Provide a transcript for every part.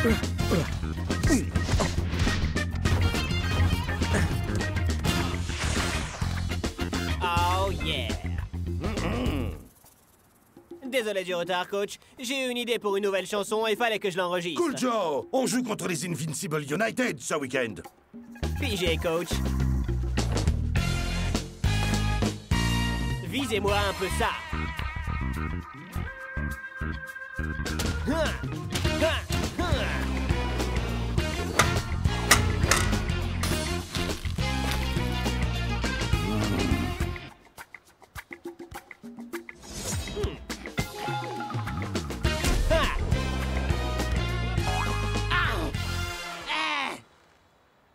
Oh yeah! Désolé du retard, coach. J'ai eu une idée pour une nouvelle chanson et il fallait que je l'enregistre. Cool Joe! On joue contre les Invincible United ce week-end. Pigé, coach. Visez-moi un peu ça.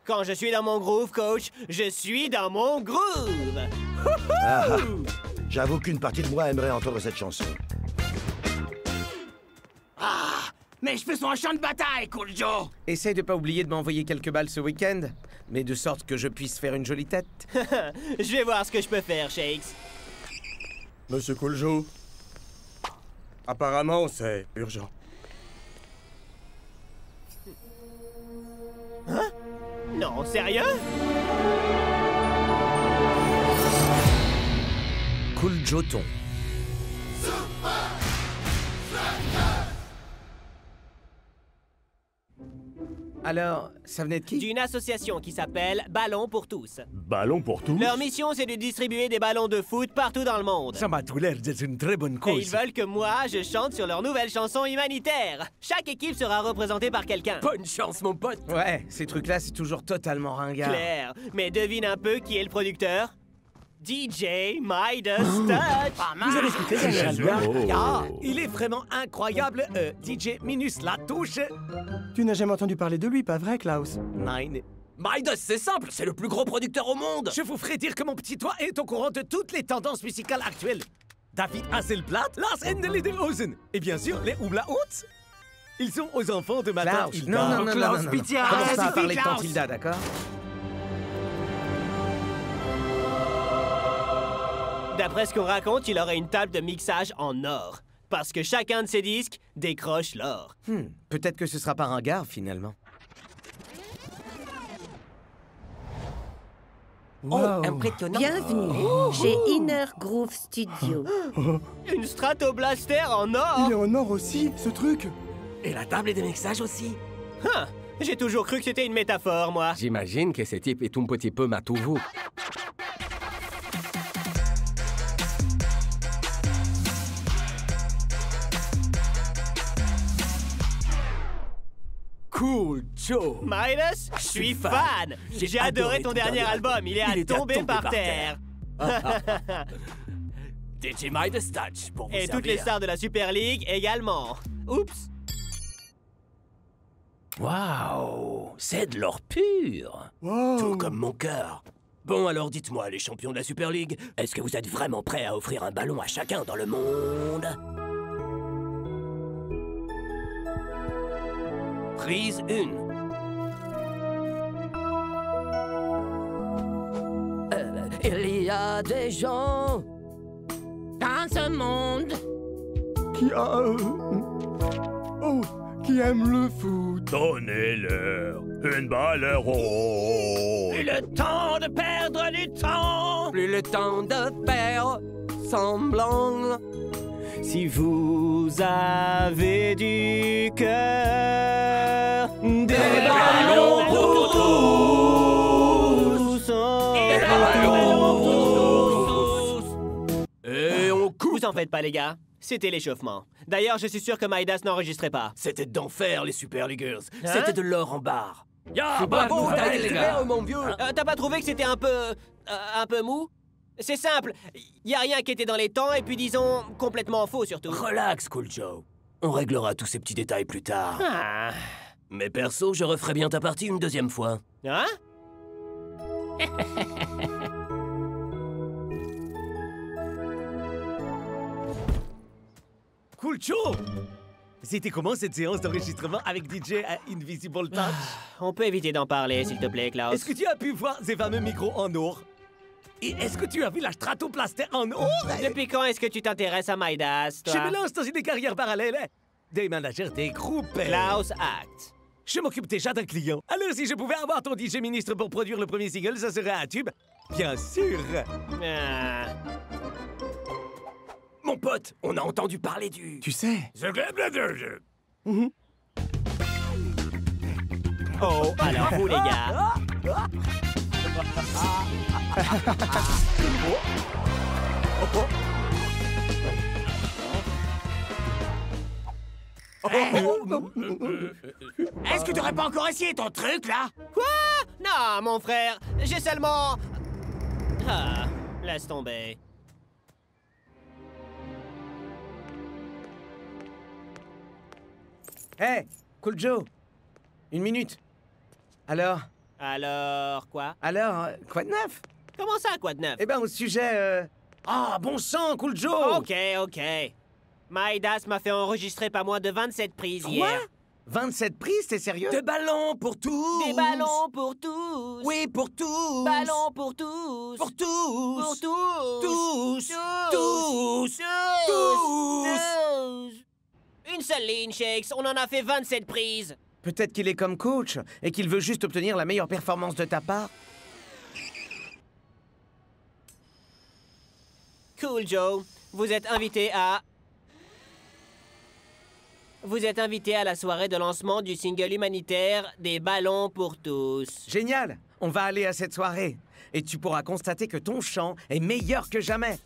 Quand je suis dans mon groove, coach, je suis dans mon groove. Ah, j'avoue qu'une partie de moi aimerait entendre cette chanson. Mais je fais son champ de bataille, Cool Joe! Essaye de pas oublier de m'envoyer quelques balles ce week-end, mais de sorte que je puisse faire une jolie tête. Je vais voir ce que je peux faire, Shakes. Monsieur Cool Joe. Apparemment, c'est urgent. Hein? Non, sérieux? Cool Joton. Alors, ça venait de qui? D'une association qui s'appelle Ballon pour tous. Ballon pour tous? Leur mission, c'est de distribuer des ballons de foot partout dans le monde. Ça m'a tout l'air d'être une très bonne Et cause. ils veulent que moi, je chante sur leur nouvelle chanson humanitaire. Chaque équipe sera représentée par quelqu'un. Bonne chance, mon pote! Ouais, ces trucs-là, c'est toujours totalement ringard. Claire. Mais devine un peu qui est le producteur? DJ Midas Touch. Vous avez écouté cet album? Oh. Ah, il est vraiment incroyable, DJ Minus la touche. Tu n'as jamais entendu parler de lui, pas vrai, Klaus? Nine. Midas, c'est simple, c'est le plus gros producteur au monde! Je vous ferai dire que mon petit doigt est au courant de toutes les tendances musicales actuelles. David Hasselblatt, Lars Endelederhosen et bien sûr les Oubla-Hoots. Ils sont aux enfants de ma tante Hilda. Klaus, pitié, Commence arrête, pas à suffit, parler de tante Klaus. Hilda, d'accord? D'après ce qu'on raconte, il aurait une table de mixage en or. Parce que chacun de ses disques décroche l'or. Peut-être que ce sera pas ringard, finalement. Wow. Impressionnant! Bienvenue chez Inner Groove Studio. Une Stratoblaster en or? Il est en or aussi, ce truc. Et la table de mixage aussi! Hein, j'ai toujours cru que c'était une métaphore, moi. J'imagine que ce type est un petit peu matouveau. Cool Joe! Midas, je suis fan. J'ai adoré ton dernier album. Il est à tomber par terre. DJ Midas Touch pour vous Et toutes les stars de la Super League également. Oups. Waouh! C'est de l'or pur! Wow. Tout comme mon cœur. Bon, alors dites-moi, les champions de la Super League, est-ce que vous êtes vraiment prêts à offrir un ballon à chacun dans le monde? Prise 1. Il y a des gens dans ce monde Qui a... Oh, qui aime le foot. Donnez-leur une balle rose. Plus le temps de perdre du temps. Plus le temps de faire semblant. Si vous avez du cœur, des ballons pour tous. Des ballons pour tous. Et on coupe. Vous en faites pas, les gars. C'était l'échauffement. D'ailleurs, je suis sûr que Midas n'enregistrait pas. C'était d'enfer, les Super Leaguers. Hein? C'était de l'or en barre. Bravo, t'as été super, mon vieux. T'as pas trouvé que c'était un peu mou? C'est simple. Y a rien qui était dans les temps et puis disons complètement faux surtout. Relax, Cool Joe. On réglera tous ces petits détails plus tard. Ah. Mais perso, je referai bien ta partie une deuxième fois. Hein? Cool Joe! C'était comment cette séance d'enregistrement avec DJ à Invisible Touch? On peut éviter d'en parler, s'il te plaît, Klaus. Est-ce que tu as pu voir ces fameux micros en or? Et est-ce que tu as vu la Stratoplaster en or? Depuis quand est-ce que tu t'intéresses à Midas, toi? Je me lance dans une carrière parallèle. Des managers, des groupes. Klaus Act. Je m'occupe déjà d'un client. Alors si je pouvais avoir ton DJ ministre pour produire le premier single, ça serait un tube. Bien sûr. Ah. Mon pote, on a entendu parler du... Tu sais. Oh, alors vous, les gars. Est-ce que t'aurais pas encore essayé ton truc, là? Quoi? Non, mon frère, j'ai seulement... Ah, laisse tomber. Hey, Cool Joe. Une minute. Alors, Alors, quoi? quoi de neuf? Comment ça, quoi de neuf? Eh ben, au sujet, Ah, bon sang, Cool Joe! Ok. Midas m'a fait enregistrer pas moins de 27 prises Quoi? hier. 27 prises, t'es sérieux? Des ballons pour tous! Des ballons pour tous. Oui, pour tous! Ballons pour tous. Pour tous! Pour tous. Tous! Tous. Tous. Tous. Une seule ligne, Shakes. On en a fait 27 prises. Peut-être qu'il est comme coach et qu'il veut juste obtenir la meilleure performance de ta part. Cool, Joe. Vous êtes invité à la soirée de lancement du single humanitaire des ballons pour tous. Génial! On va aller à cette soirée. Et tu pourras constater que ton chant est meilleur que jamais.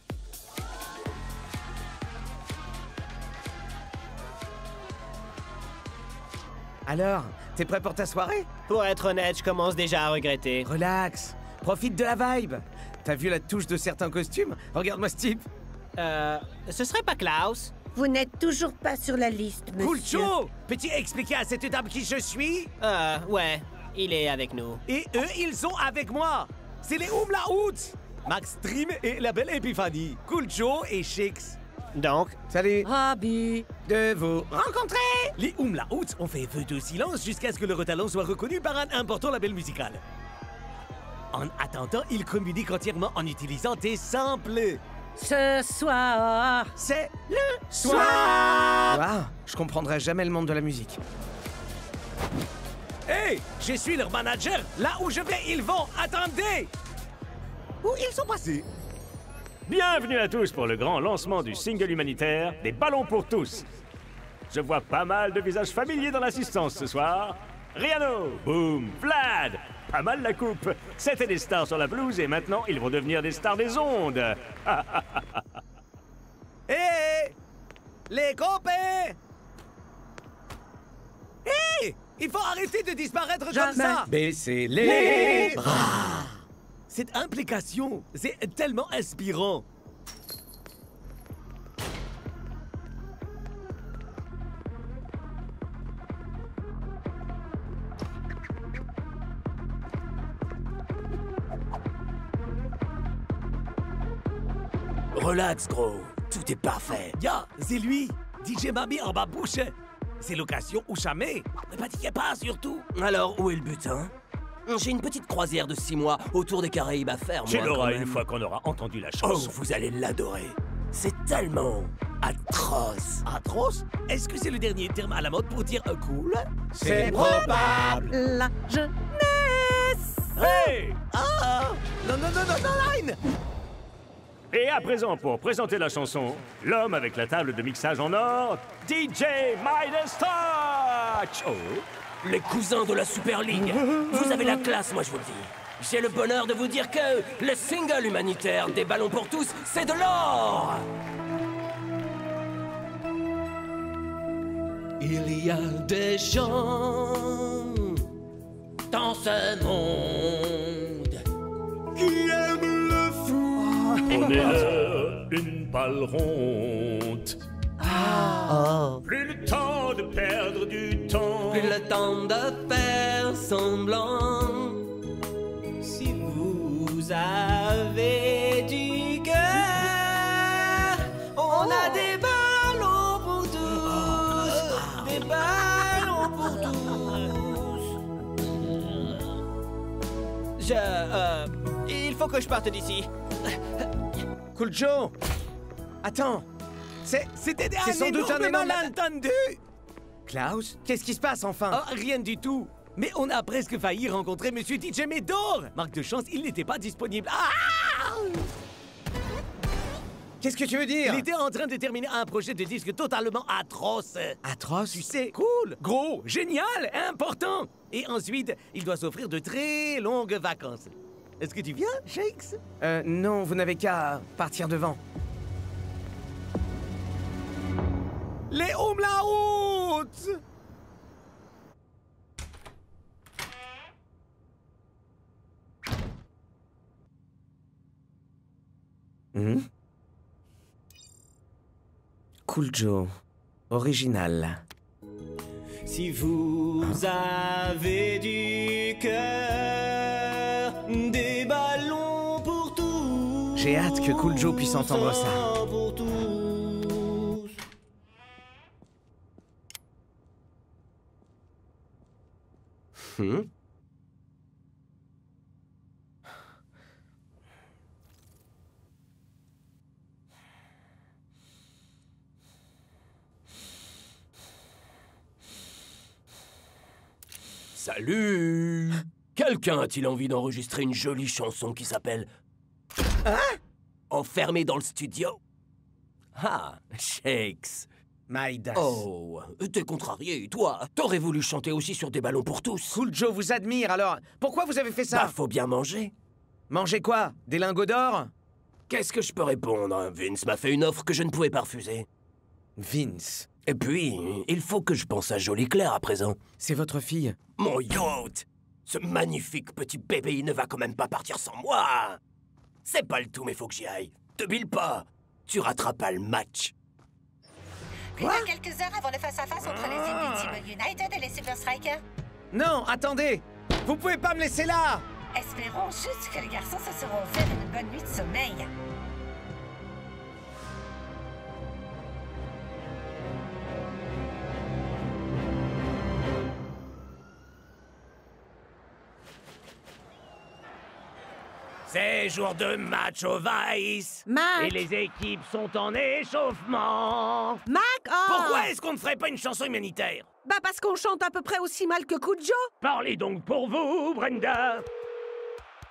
Alors, t'es prêt pour ta soirée? Pour être honnête, je commence déjà à regretter. Relax. Profite de la vibe. T'as vu la touche de certains costumes? Regarde-moi ce type. Ce serait pas Klaus? Vous n'êtes toujours pas sur la liste, monsieur. Cool Joe! Peux-tu expliquer à cette dame qui je suis? Ouais, il est avec nous. Et eux, ils sont avec moi. C'est les Umlauts. Max Dream et la belle Epiphanie. Cool Joe et Shakes. Donc, Salut. Rabi. De vous rencontrer. Les Umlauts ont fait feu de silence jusqu'à ce que leur talent soit reconnu par un important label musical. En attendant, ils communiquent entièrement en utilisant des samples. Ce soir. C'est le soir. Wow, je comprendrai jamais le monde de la musique. Hey, je suis leur manager. Là où je vais, ils vont. Attendez. Où ils sont passés? Bienvenue à tous pour le grand lancement du single humanitaire des ballons pour tous. Je vois pas mal de visages familiers dans l'assistance ce soir. Riano, Boom, Vlad, pas mal la coupe. C'étaient des stars sur la pelouse et maintenant ils vont devenir des stars des ondes. Hé! Les copains! Hé! Il faut arrêter de disparaître comme ça! Baissez les bras! Cette implication, c'est tellement inspirant. Relax, gros. Tout est parfait. Ya, c'est lui! DJ m'a mis en bas bouche. C'est l'occasion ou jamais. Ne paniquez pas, surtout. Alors, où est le butin? J'ai une petite croisière de 6 mois autour des Caraïbes à faire, moi, Tu quand l'auras même. une fois qu'on aura entendu la Oh, chanson. vous allez l'adorer. C'est tellement atroce. Atroce? Est-ce que c'est le dernier terme à la mode pour dire cool? C'est probable. La jeunesse. Hey! Ah! Non, Line! Et à présent, pour présenter la chanson, l'homme avec la table de mixage en or, DJ Midas Touch! Oh! Les cousins de la Super League. Vous avez la classe, moi je vous le dis. J'ai le bonheur de vous dire que le single humanitaire des ballons pour tous, c'est de l'or! Il y a des gens dans ce monde Qui aime le fou! On est là, une balle ronde. Plus le temps de perdre du temps. plus le temps de faire semblant. si vous avez du cœur, on a des ballons pour tous. Des ballons pour tous. Il faut que je parte d'ici. Cool Joe! Attends! C'est sans doute un énorme malentendu! Klaus, qu'est-ce qui se passe enfin? Ah, rien du tout. Mais on a presque failli rencontrer Monsieur DJ Médor. Marque de chance, il n'était pas disponible. Ah! Qu'est-ce que tu veux dire? Il était en train de terminer un projet de disque totalement atroce. Atroce? Tu sais, cool, gros, génial, important. Et ensuite, il doit s'offrir de très longues vacances. Est-ce que tu viens, Shakes? Non, vous n'avez qu'à partir devant. Les Umlauts! Cool Joe. Original. Si vous avez du cœur, des ballons pour tous. J'ai hâte que Cool Joe puisse entendre ça. Pour tous. Salut! Quelqu'un a-t-il envie d'enregistrer une jolie chanson qui s'appelle... Hein? Enfermé dans le studio? Ah, Shakes. Midas. Oh, t'es contrarié, toi. T'aurais voulu chanter aussi sur des ballons pour tous. Cool Joe vous admire, alors pourquoi vous avez fait ça? Bah, faut bien manger. Manger quoi? Des lingots d'or? Qu'est-ce que je peux répondre? Vince m'a fait une offre que je ne pouvais pas refuser. Vince. Et puis, il faut que je pense à Jolie Claire à présent. C'est votre fille? Mon yacht! Ce magnifique petit bébé, il ne va quand même pas partir sans moi! C'est pas le tout, mais faut que j'y aille. Te bile pas! Tu rateras pas le match. Plus de quelques heures avant le face-à-face entre les Invincible United et les Super Strikers. Non, attendez! Vous pouvez pas me laisser là! Espérons juste que les garçons se seront fait une bonne nuit de sommeil. C'est jour de match au Vice. Mac! Et les équipes sont en échauffement. Mac! Oh! Pourquoi est-ce qu'on ne ferait pas une chanson humanitaire? Bah parce qu'on chante à peu près aussi mal que Kujo. Parlez donc pour vous, Brenda.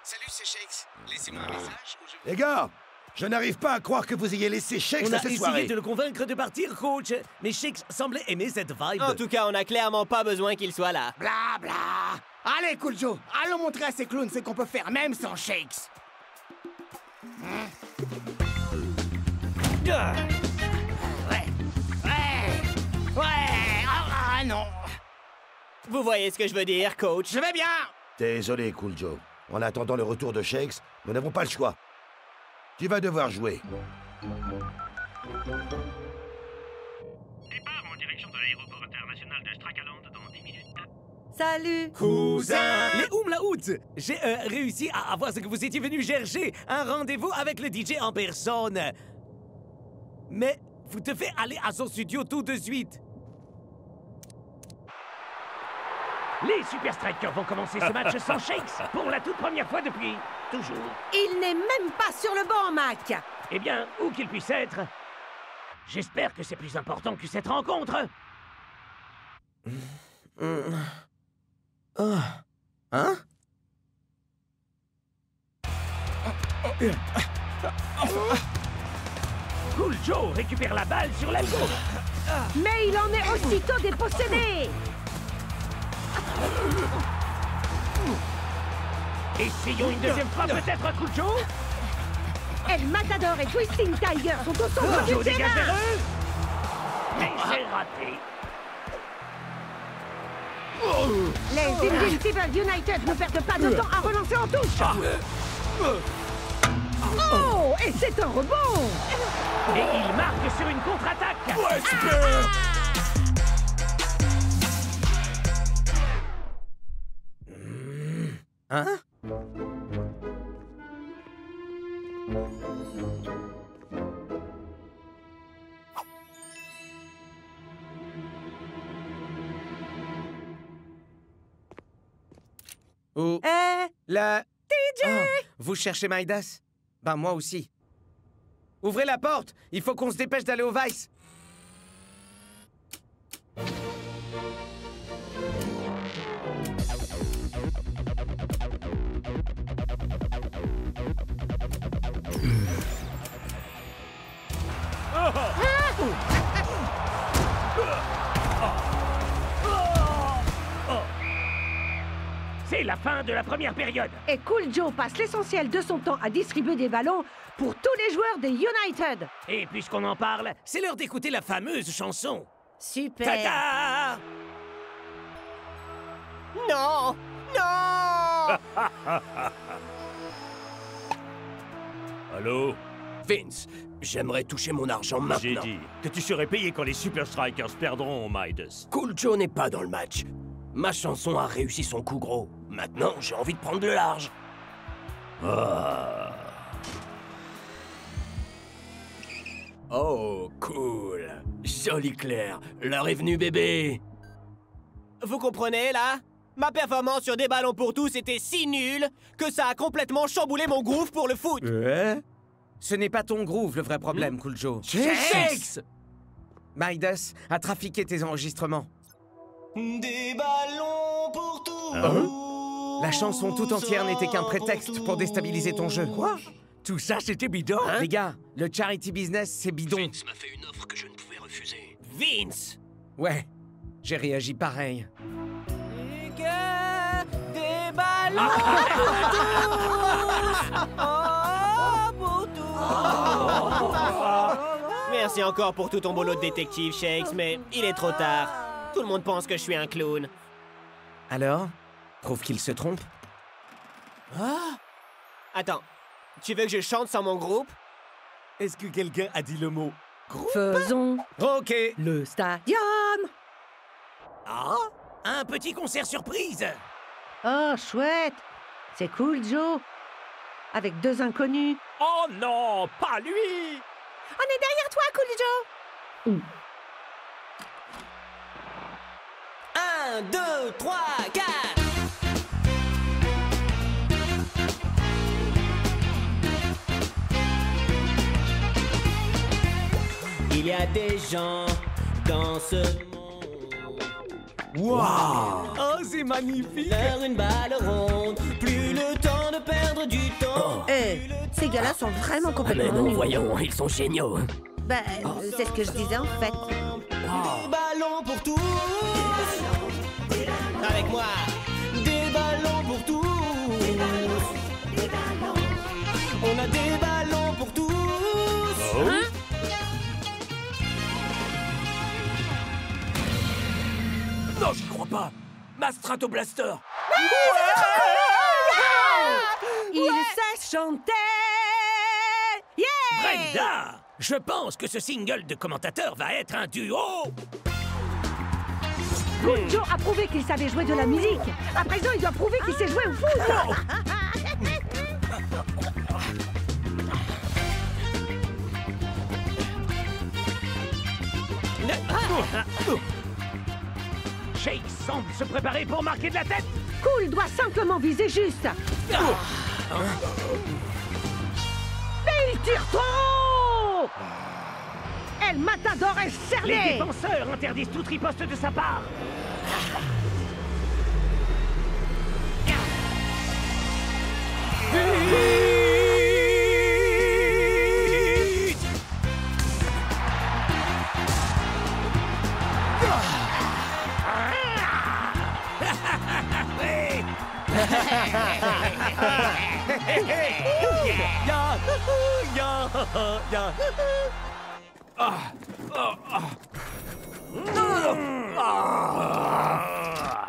Salut, c'est Shakes. Laissez-moi un message ou je... Les gars, je n'arrive pas à croire que vous ayez laissé Shakes On a à cette essayé soirée. de le convaincre de partir, coach. Mais Shakes semblait aimer cette vibe. En tout cas, on a clairement pas besoin qu'il soit là. Bla bla. Allez, Cool Joe, allons montrer à ces clowns ce qu'on peut faire même sans Shakes. Ouais. Ah non. Vous voyez ce que je veux dire, coach? Je vais bien. Désolé, Cool Joe. En attendant le retour de Shakes, nous n'avons pas le choix. Tu vas devoir jouer. Départ en direction de l'aéroport international de Strakaland dans 10 minutes. Salut! Cousin! Les Umlauts! J'ai réussi à avoir ce que vous étiez venu chercher, un rendez-vous avec le DJ en personne. Mais vous devez aller à son studio tout de suite. Les Super Strikers vont commencer ce match sans Shakes pour la toute première fois depuis toujours. Il n'est même pas sur le banc, Mac! Eh bien, où qu'il puisse être, j'espère que c'est plus important que cette rencontre. Hein? Cool Joe récupère la balle sur la gauche. Mais il en est aussitôt dépossédé! Essayons une deuxième fois peut-être, Cool Joe. El Matador et Twisting Tiger sont au centre Joe du dégage vers terrain! eux. Mais c'est raté. Les Invincible United ne perdent pas de temps à relancer en touche! Oh! Et c'est un rebond! Et il marque sur une contre-attaque. Ouais, super. Hein? Où? La... DJ! Oh, vous cherchez Midas? Ben, moi aussi. Ouvrez la porte! Il faut qu'on se dépêche d'aller au Vice! C'est la fin de la première période. Et Cool Joe passe l'essentiel de son temps à distribuer des ballons pour tous les joueurs des United. Et puisqu'on en parle, c'est l'heure d'écouter la fameuse chanson. Super. Tada! Non! Non! Allô? Vince, j'aimerais toucher mon argent maintenant. J'ai dit que tu serais payé quand les Super Strikers perdront, Midas. Cool Joe n'est pas dans le match. Ma chanson a réussi son coup gros. Maintenant, j'ai envie de prendre le large. Ah. Oh, cool. Joli clair. L'heure est venue, bébé. Vous comprenez, là? Ma performance sur des ballons pour tous était si nulle que ça a complètement chamboulé mon groove pour le foot. Ce n'est pas ton groove le vrai problème, Cool Joe. Shakes! Midas a trafiqué tes enregistrements. Des ballons pour tous. La chanson tout entière n'était qu'un prétexte pour déstabiliser ton jeu. Quoi? Tout ça, c'était bidon? Les gars, le charity business, c'est bidon. Vince m'a fait une offre que je ne pouvais refuser. Vince! Ouais, j'ai réagi pareil. Des ballons pour tous. Merci encore pour tout ton boulot de détective, Shakes, mais il est trop tard. Tout le monde pense que je suis un clown. Alors? Prouve qu'il se trompe? Attends, tu veux que je chante sans mon groupe? Est-ce que quelqu'un a dit le mot groupe? Faisons Ok. le stadium. Ah? Un petit concert surprise. Oh, chouette. C'est Cool Joe. Avec 2 inconnus. Oh non, pas lui! On est derrière toi, Cool Joe. 1, 2, 3, 4. Il y a des gens dans ce monde. Wow! Oh, c'est magnifique! Faire une balle ronde, plus le temps de perdre du temps. Ces gars-là sont vraiment complètement Mais non, nuls. voyons, ils sont géniaux. Ben, c'est ce que je disais en fait. Des ballons pour tous. Avec moi. Des ballons pour tous. On a des ballons pour tous. Hein? Non, j'y crois pas. Ma Stratoblaster. Il sait chanter. Yeah! Brenda! Je pense que ce single de commentateur va être un duo! Cool Joe a prouvé qu'il savait jouer de la musique. À présent, il doit prouver qu'il sait jouer au foot. Shake semble se préparer pour marquer de la tête! Cool doit simplement viser juste. Mais il tire trop! El Matador est cerné! Les défenseurs interdisent toute riposte de sa part!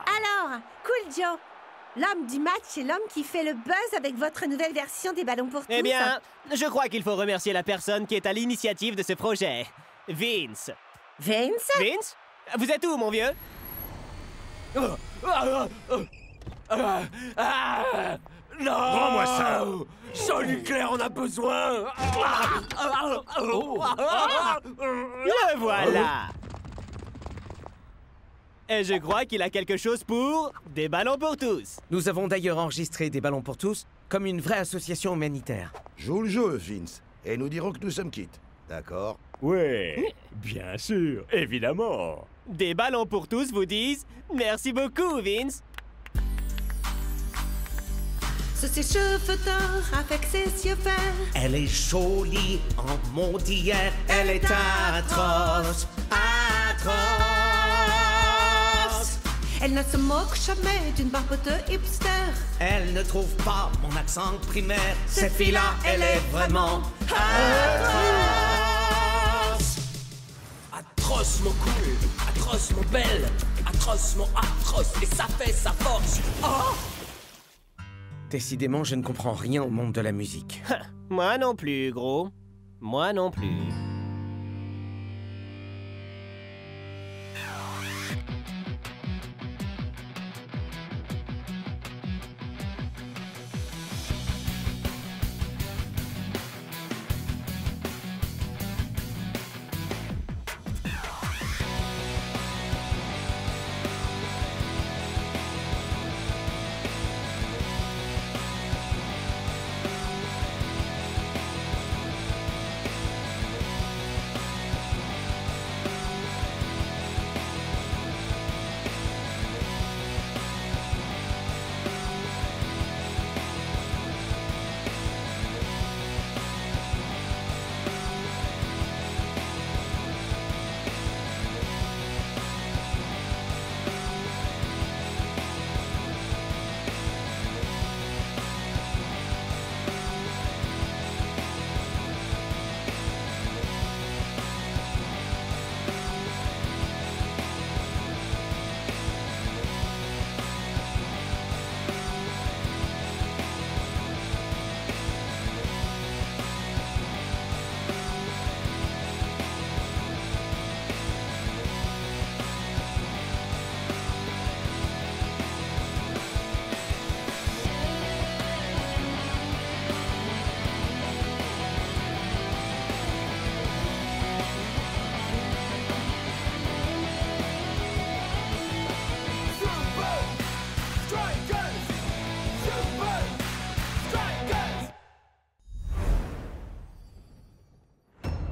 Alors, Cool Joe, l'homme du match est l'homme qui fait le buzz avec votre nouvelle version des ballons pour tous. Eh bien, je crois qu'il faut remercier la personne qui est à l'initiative de ce projet. Vince. Vince? Vince? Vous êtes où, mon vieux? Non! Rends-moi ça! Salut Claire, on a besoin! Le voilà! Et je crois qu'il a quelque chose pour des ballons pour tous. Nous avons d'ailleurs enregistré des ballons pour tous comme une vraie association humanitaire. Joue le jeu, Vince, et nous dirons que nous sommes quittes. D'accord? Ouais, bien sûr, évidemment. Des ballons pour tous vous disent merci beaucoup, Vince. Ce s'échauffe-tard avec ses yeux verts. Elle est jolie en mon d'hier. Elle est atroce, atroce. Elle ne se moque jamais d'une barboteuse hipster. Elle ne trouve pas mon accent primaire. Cette fille-là, elle est vraiment atroce. Atrocement cool, atrocement belle, atrocement atroce, et ça fait sa force. Oh! Décidément, je ne comprends rien au monde de la musique. Moi non plus, gros. Moi non plus.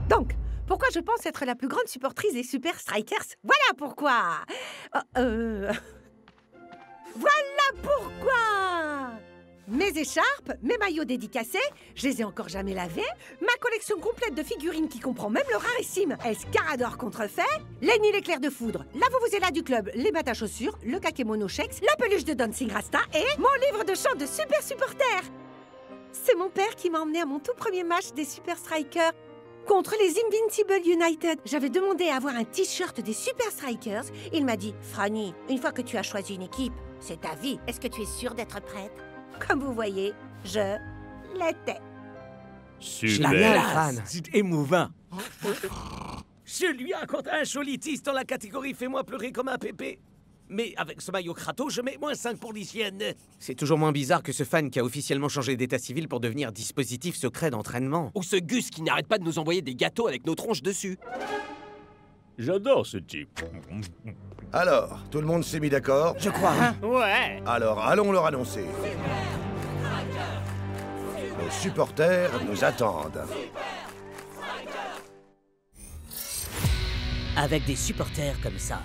Donc, pourquoi je pense être la plus grande supportrice des Super Strikers? Voilà pourquoi. Voilà pourquoi. Mes écharpes, mes maillots dédicacés, je les ai encore jamais lavés, ma collection complète de figurines qui comprend même le rarissime Escarador contrefait, Lenny l'éclair de foudre, la Vuvuzela du club, les battes à chaussures, le kakémono Shex, la peluche de Dancing Rasta et mon livre de chant de super supporters. C'est mon père qui m'a emmené à mon tout premier match des Super Strikers contre les Invincible United. J'avais demandé à avoir un t-shirt des Super Strikers. Il m'a dit, Franny, une fois que tu as choisi une équipe, c'est ta vie. Est-ce que tu es sûre d'être prête? Comme vous voyez, je l'étais. Super. C'est émouvant. Je lui accorde un joli tis dans la catégorie Fais-moi pleurer comme un pépé. Mais avec ce maillot Kratos, je mets -5 pour l'hygiène. C'est toujours moins bizarre que ce fan qui a officiellement changé d'état civil pour devenir dispositif secret d'entraînement. Ou ce Gus qui n'arrête pas de nous envoyer des gâteaux avec nos tronches dessus. J'adore ce type. Alors, tout le monde s'est mis d'accord? Je crois, hein? Ouais. Alors, allons leur annoncer. Nos supporters nous attendent. Avec des supporters comme ça.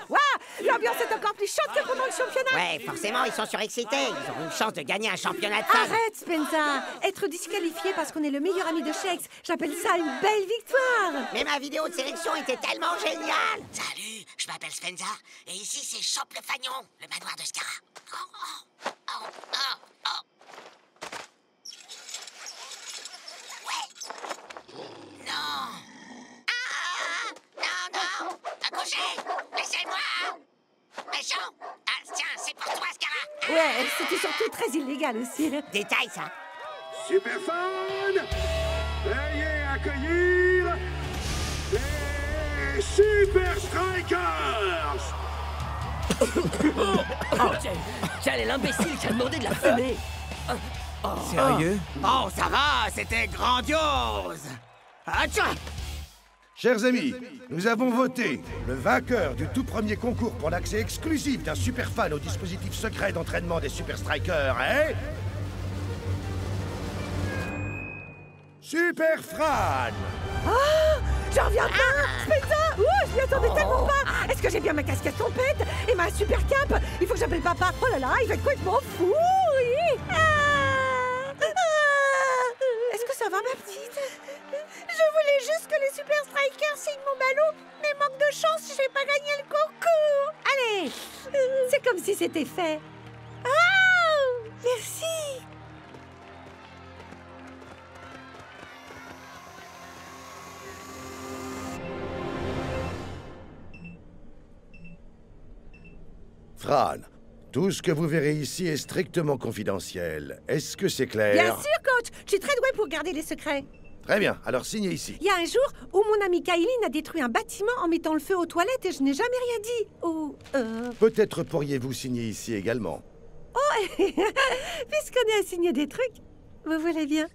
Waouh, l'ambiance est encore plus chaude que pendant le championnat. Ouais, forcément, ils sont surexcités. Ils ont une chance de gagner un championnat de femmes. Arrête, Spencer. Être disqualifié parce qu'on est le meilleur ami de Shex, j'appelle ça une belle victoire. Mais ma vidéo de sélection était tellement géniale. Salut, je m'appelle Spencer. Et ici, c'est Chope le Fagnon, le manoir de Scara. Ouais. Non. Non. Accrochez. Laissez-moi. Méchant. Ah, tiens, c'est pour toi, Scara. Ouais, c'était surtout très illégal aussi. Détail, ça. Super fan, veuillez accueillir les Super Strikers. Quel est l'imbécile qui a demandé de la fumer? Sérieux? Oh, ça va, c'était grandiose. Atcha! Chers amis, nous avons voté. Le vainqueur du tout premier concours pour l'accès exclusif d'un super fan au dispositif secret d'entraînement des Super Strikers est... Super Fran! Oh, j'en reviens pas! Spencer! Je m'y attendais tellement pas! Est-ce que j'ai bien ma casquette trompette et ma super cape? Il faut que j'appelle papa. Oh là là, il va être complètement fou! Oui. tout est fait. Oh! Merci! Fran, tout ce que vous verrez ici est strictement confidentiel. Est-ce que c'est clair? Bien sûr, coach! Je suis très douée pour garder les secrets. Très bien, alors signez ici. Il y a un jour où mon ami Kylie a détruit un bâtiment en mettant le feu aux toilettes et je n'ai jamais rien dit. Ou, Peut-être pourriez-vous signer ici également. Oh! Puisqu'on est à signer des trucs, vous voulez bien?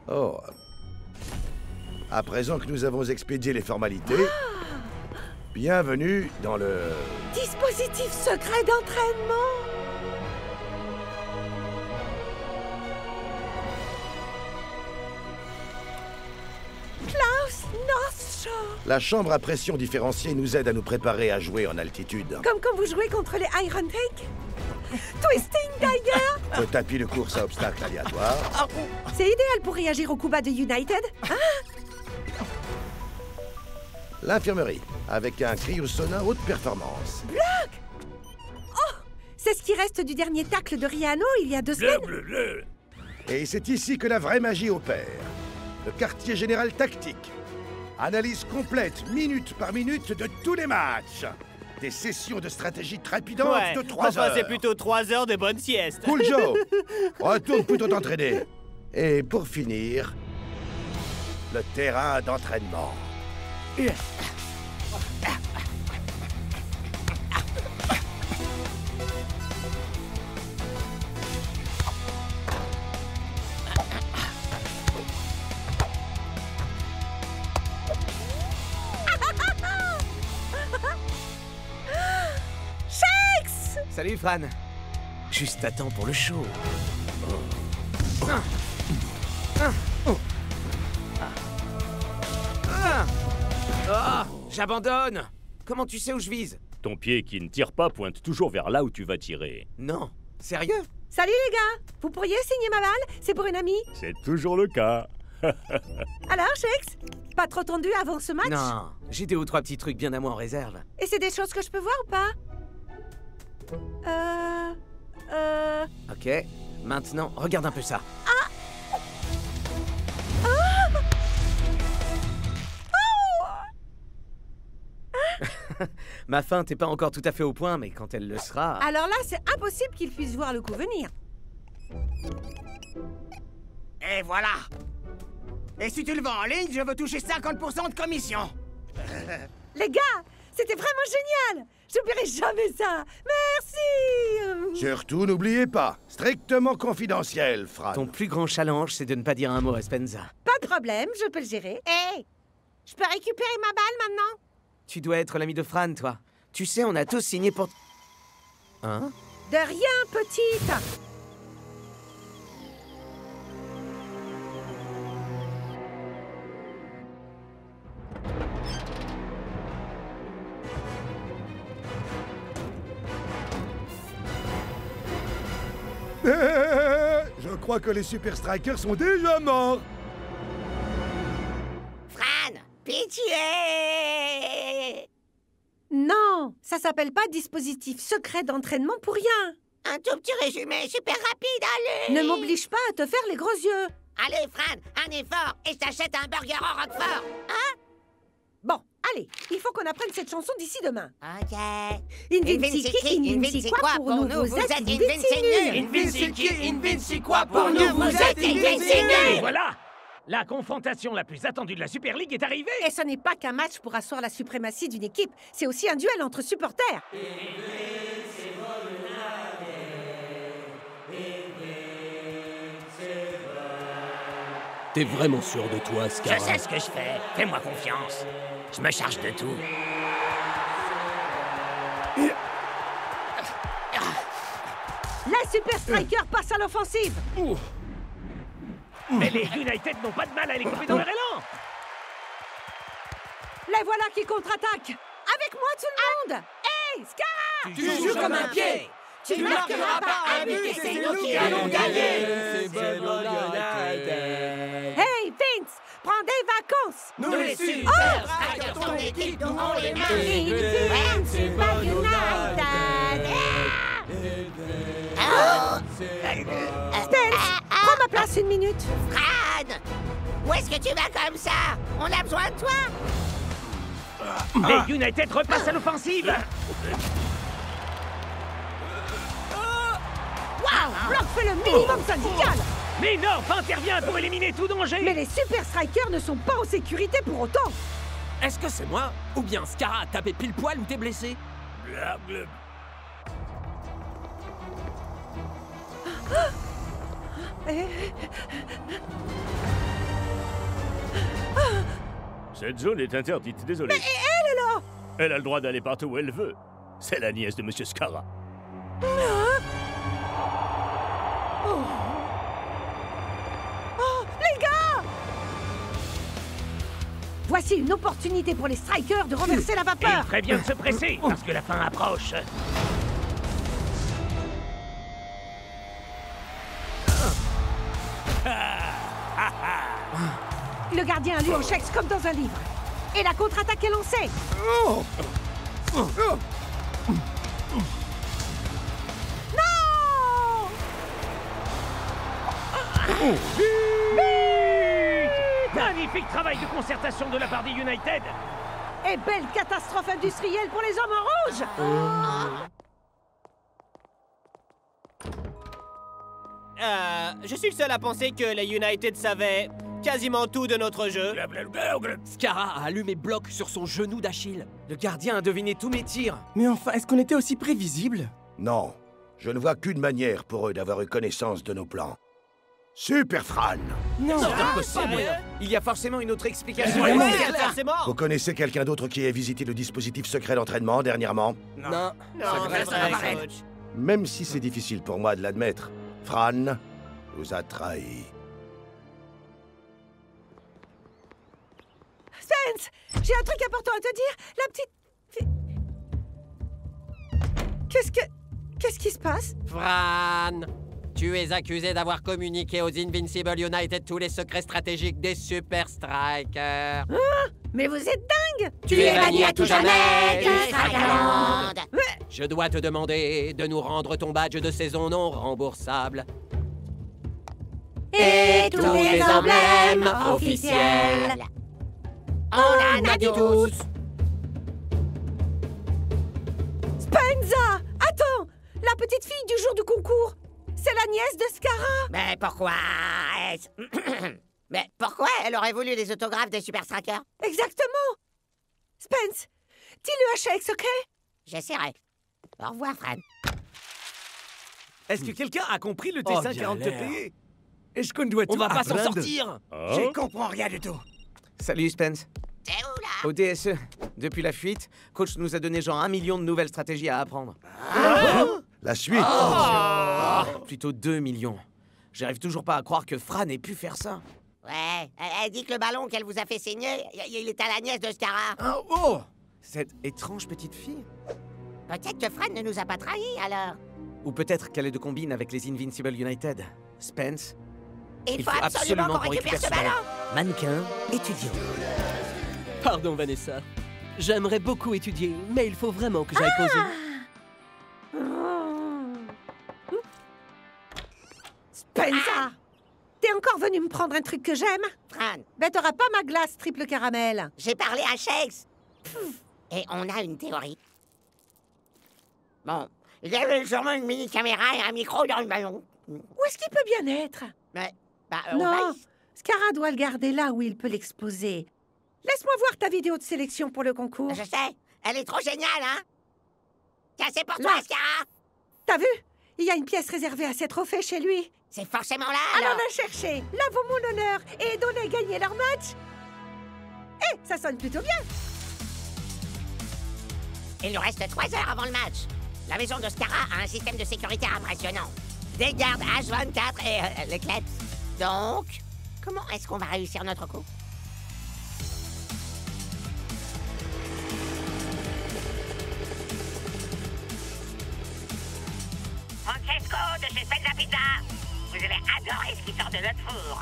Oh. À présent que nous avons expédié les formalités, bienvenue dans le... Dispositif secret d'entraînement! Klaus Northshore! La chambre à pression différenciée nous aide à nous préparer à jouer en altitude. Comme quand vous jouez contre les Iron Tank? Twisting Tiger! Le tapis de course à obstacles aléatoires. C'est idéal pour réagir au coup bas de United. Ah! L'infirmerie, avec un cryosauna haute performance. Bloc! Oh! C'est ce qui reste du dernier tacle de Rihanna il y a 2 semaines. Et c'est ici que la vraie magie opère. Le quartier général tactique. Analyse complète, minute par minute, de tous les matchs. Des sessions de stratégie trépidantes de 3 heures. C'est plutôt 3 heures de bonne sieste. Cool Joe, retourne plutôt t'entraîner. Et pour finir, le terrain d'entraînement. Shakes! Salut, Fran. Juste à temps pour le show. J'abandonne! Comment tu sais où je vise? Ton pied qui ne tire pas pointe toujours vers là où tu vas tirer. Non. Sérieux? Salut les gars! Vous pourriez signer ma balle? C'est pour une amie? C'est toujours le cas. Alors, Shakes? Pas trop tendu avant ce match? Non, j'ai 2 ou 3 petits trucs bien à moi en réserve. Et c'est des choses que je peux voir ou pas? Ok, maintenant, regarde un peu ça. Ma feinte n'est pas encore tout à fait au point, mais quand elle le sera... Alors là, c'est impossible qu'il puisse voir le coup venir. Et voilà! Et si tu le vends en ligne, je veux toucher 50% de commission. Les gars, c'était vraiment génial! J'oublierai jamais ça! Merci! Surtout, n'oubliez pas, strictement confidentiel, Fran. Ton plus grand challenge, c'est de ne pas dire un mot à Spenza. Pas de problème, je peux le gérer. Hé! Je peux récupérer ma balle maintenant? Tu dois être l'ami de Fran, toi. Tu sais, on a tous signé pour... Hein? De rien, petite! Je crois que les Super Strikers sont déjà morts. Fran, pitié! Non, ça s'appelle pas dispositif secret d'entraînement pour rien. Un tout petit résumé super rapide, allez! Ne m'oblige pas à te faire les gros yeux. Allez, Fran, un effort et je t'achète un burger au Roquefort, hein? Bon, allez, il faut qu'on apprenne cette chanson d'ici demain. Ok. Invinci qui, Invinci quoi pour nous, vous êtes Invinci nuls. Invinci qui, Invinci quoi pour nous, vous êtes Invinci nuls. Voilà! La confrontation la plus attendue de la Super League est arrivée! Et ce n'est pas qu'un match pour asseoir la suprématie d'une équipe, c'est aussi un duel entre supporters. T'es vraiment sûr de toi, Scar? Je sais ce que je fais. Fais-moi confiance. Je me charge de tout. La Super Striker passe à l'offensive. Mais les United n'ont pas de mal à les couper dans leur élan! Les voilà qui contre-attaquent. Avec moi, tout le monde. Hey, Scar! Tu joues comme un pied! Tu ne marqueras pas un but et c'est nous qui allons gagner! C'est United! Hey, Vince! Prends des vacances! Nous les Super Strikers, ton équipe, nous on les mains! Invincible United! Spence, prends ma place une minute. Fran! Où est-ce que tu vas comme ça? On a besoin de toi! Les United repassent à l'offensive. Waouh! Block fait le minimum syndical. Mais North intervient pour éliminer tout danger. Mais les Super Strikers ne sont pas en sécurité pour autant. Est-ce que c'est moi? Ou bien Scara a tapé pile poil ou t'es blessé? Cette zone est interdite, désolé. Mais et elle alors? Elle a le droit d'aller partout où elle veut. C'est la nièce de Monsieur Scara. Oh, les gars! Voici une opportunité pour les Strikers de renverser la Et il vapeur. ferait bien de se presser, parce que la fin approche. Le gardien a lu en chèques comme dans un livre. Et la contre-attaque est lancée. Non! Magnifique travail de concertation de la part des United. Et belle catastrophe industrielle pour les hommes en rouge. Je suis le seul à penser que les United savaient quasiment tout de notre jeu. Scara a allumé Block sur son genou d'Achille. Le gardien a deviné tous mes tirs. Mais enfin, est-ce qu'on était aussi prévisible? Non, je ne vois qu'une manière pour eux d'avoir eu connaissance de nos plans. Super Fran! Non, Ah, impossible. sérieux? Il y a forcément une autre explication. Ouais, forcément. Vous connaissez quelqu'un d'autre qui ait visité le dispositif secret d'entraînement dernièrement? Non. Non, c'est vrai, coach. Même si c'est difficile pour moi de l'admettre, Fran nous a trahis. Spence, j'ai un truc important à te dire. La petite... Qu'est-ce qui se passe? Fran, tu es accusé d'avoir communiqué aux Invincible United tous les secrets stratégiques des Super Strikers. Mais vous êtes dingue! Tu es banni à tout jamais du Strikerland. Je dois te demander de nous rendre ton badge de saison non remboursable. Et tous les emblèmes officiels. On en a tous. Spenza! Attends! La petite fille du jour du concours! C'est la nièce de Scara! Mais pourquoi est-ce... Mais pourquoi elle aurait voulu les autographes des Super Strikers? Exactement! Spence, dis-le à Shakes, ok? J'essaierai. Au revoir, Fran. Est-ce que quelqu'un a compris le Oh, T540TP? Est-ce qu'on doit tout On va pas s'en apprendre? sortir. Je comprends rien du tout. Salut Spence. T'es où, là? Au DSE, depuis la fuite, coach nous a donné genre 1 million de nouvelles stratégies à apprendre. La suite! Plutôt 2 millions. J'arrive toujours pas à croire que Fran ait pu faire ça. Ouais, elle dit que le ballon qu'elle vous a fait signer, il est à la nièce de Scara. Oh! Cette étrange petite fille. Peut-être que Fran ne nous a pas trahis, alors. Ou peut-être qu'elle est de combine avec les Invincible United. Spence, Il faut absolument qu'on récupère ce ballon. Mannequin, étudiant. Pardon, Vanessa. J'aimerais beaucoup étudier, mais il faut vraiment que j'aille poser. Spenza! T'es encore venu me prendre un truc que j'aime? Fran, Ben t'auras pas ma glace triple caramel. j'ai parlé à Shakes. Et on a une théorie. Bon, il y avait sûrement une mini-caméra et un micro dans le ballon. Où est-ce qu'il peut bien être? Mais, on va Non, Scara doit le garder là où il peut l'exposer. Laisse-moi voir ta vidéo de sélection pour le concours. Je sais, elle est trop géniale, hein? Tiens, c'est pour Là. toi, Scara. T'as vu? Il y a une pièce réservée à ces trophées chez lui. C'est forcément là, Alors alors. la chercher, là vaut mon honneur et donner gagner leur match. Eh, ça sonne plutôt bien. Il nous reste 3 heures avant le match. La maison de Scara a un système de sécurité impressionnant. Des gardes H24 et les Klebs. Donc, comment est-ce qu'on va réussir notre coup? Francesco de chez Spenza Pizza. Vous allez adorer ce qui sort de notre four.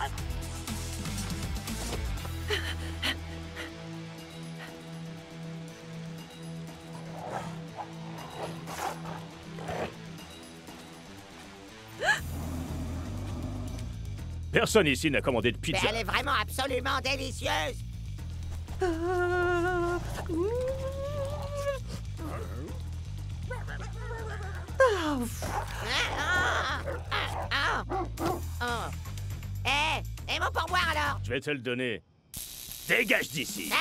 Personne ici n'a commandé de Mais pizza. elle est vraiment absolument délicieuse. Et mon pourboire alors? Je vais te le donner. Dégage d'ici.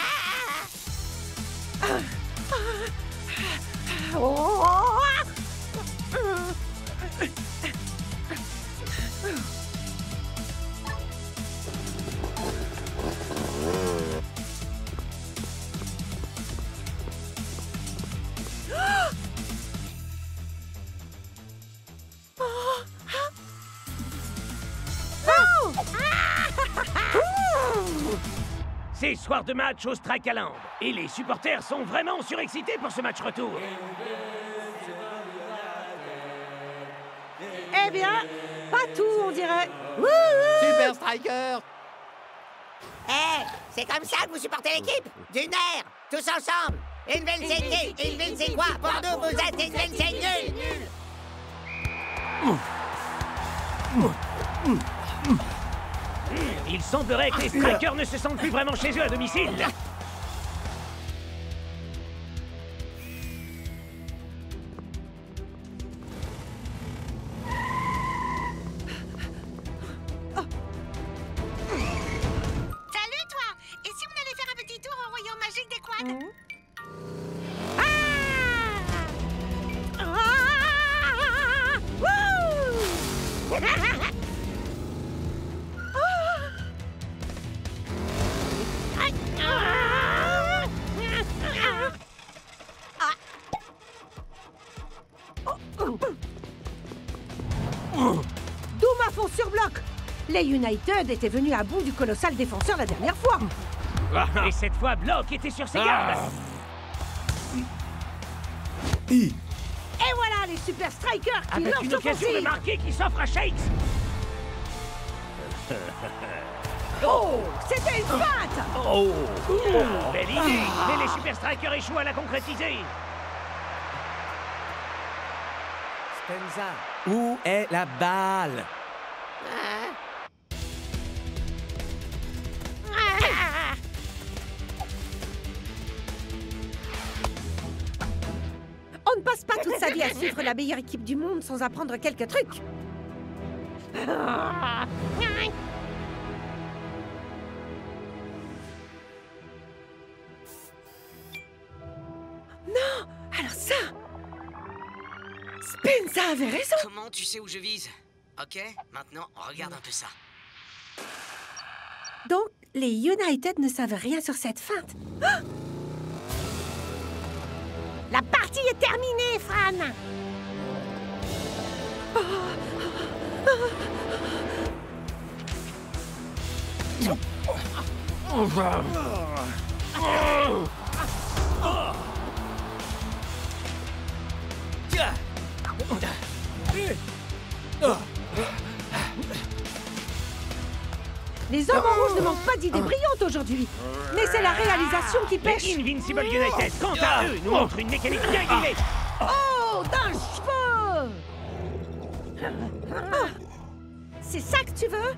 C'est soir de match au Strakaland. Et les supporters sont vraiment surexcités pour ce match retour. Eh bien, pas tout, on dirait. Super Striker! C'est comme ça que vous supportez l'équipe? Du nerf, tous ensemble! Invincible, Invincible quoi? Pour nous, vous êtes Invincible nul! Il semblerait que les Strikers ne se sentent plus vraiment chez eux à domicile. Salut toi! Et si on allait faire un petit tour au royaume magique des quads? Doom à fond sur bloc. Les United étaient venus à bout du colossal défenseur la dernière fois. Et cette fois, Block était sur ses gardes. Et voilà les Super Strikers qui Avec lancent une occasion de l'offensive. marquer qui s'offre à Shakes. Oh, c'était une feinte. Oh, belle idée. Mais les Super Strikers échouent à la concrétiser. Spenza, où est la balle? On ne passe pas toute sa vie à suivre la meilleure équipe du monde sans apprendre quelques trucs. Non, alors ça... Spenza avait raison. Comment tu sais où je vise? Ok, maintenant, regarde un peu ça. Donc, les United ne savent rien sur cette feinte. Ah! La partie est terminée, Fran. Les hommes en rouge ne manquent pas d'idées brillantes aujourd'hui. Mais c'est la réalisation qui pêche. Les Invincible United, quant à eux, nous montrent une mécanique bien guidée. Oh, d'un cheveu. Ah, c'est ça que tu veux?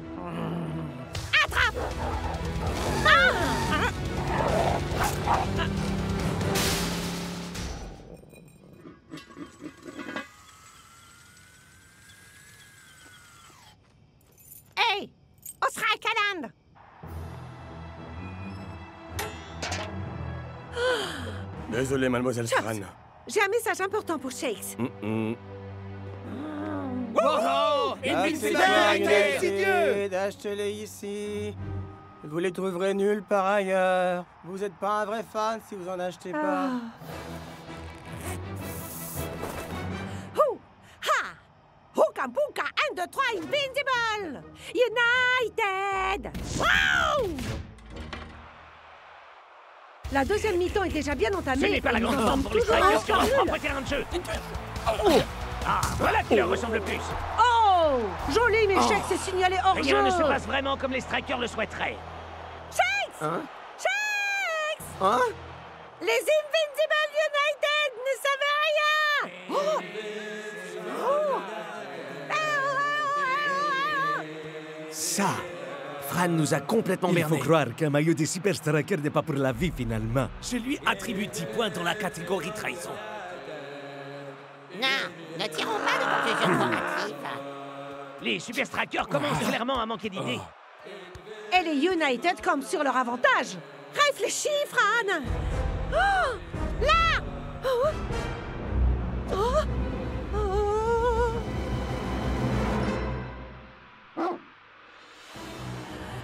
Attrape. Hey, on sera à Caland. Désolé, mademoiselle Scran. J'ai un message important pour Shakes. Achetez-les ici. Vous les trouverez nulle part ailleurs. Vous n'êtes pas un vrai fan si vous en achetez pas. Hooka Booka 1, 2, 3, Invincible! United! Wow! La deuxième mi-temps est déjà bien entamée. Ce n'est pas la et nous grande en forme sommes pour les toujours Strikers à sur leur un propre nul. terrain de jeu. Ah, voilà qui leur ressemble le plus. Oh! Joli, mais Shakes est signalé hors jeu. Rien ne se passe vraiment comme les Strikers le souhaiteraient. Shakes! Hein? Shakes! Hein? Les Invincible United ne savaient rien! Oh! Ça, Fran nous a complètement Il berné. faut croire qu'un maillot des Super Strikers n'est pas pour la vie, finalement. Je lui attribue 10 points dans la catégorie trahison. Non, ne tirons pas de conclusions formatives. Les Super Strikers commencent clairement à manquer d'idées. Et les United campent sur leur avantage. Réfléchis, Fran. Oh, là. Oh. Oh. Oh.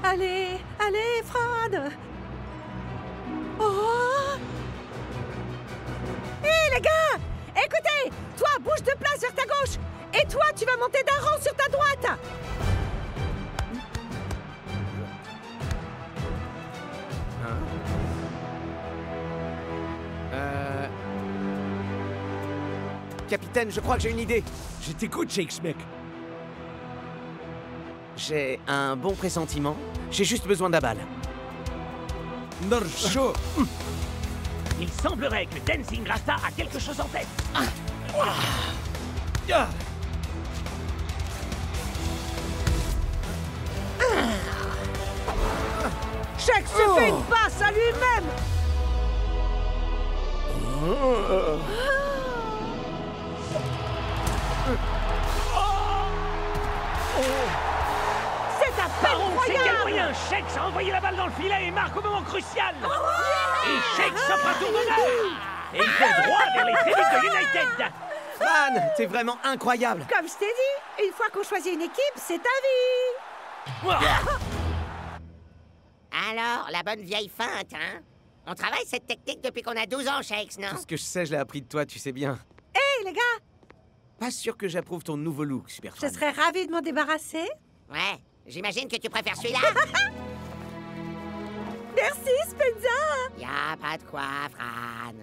Allez, allez, Fran. Oh. Hé, les gars, écoutez, toi, bouge de place vers ta gauche. Et toi, tu vas monter d'un rang sur ta droite. Capitaine, je crois que j'ai une idée. Je t'écoute, Shakes, mec. J'ai un bon pressentiment. J'ai juste besoin d'un balle. Norcho. Il semblerait que Dancing Rasta a quelque chose en tête. Shakes se fait une passe à lui-même. C'est à peine C'est quel croyable. moyen Shakes a envoyé la balle dans le filet et marque au moment crucial. Et Shakes s'offre un tour d'honneur. Et il fait droit vers les Phoenix de United. Fran, t'es vraiment incroyable. Comme je t'ai dit, une fois qu'on choisit une équipe, c'est ta vie. Alors, la bonne vieille feinte, hein? On travaille cette technique depuis qu'on a 12 ans, Shakes, non? Tout ce que je sais, je l'ai appris de toi, tu sais bien. Hé, les gars, Pas sûr que j'approuve ton nouveau look, Super je Fran. serais ravie de m'en débarrasser. Ouais, j'imagine que tu préfères celui-là. Merci, Spenza. Y'a pas de quoi, Fran.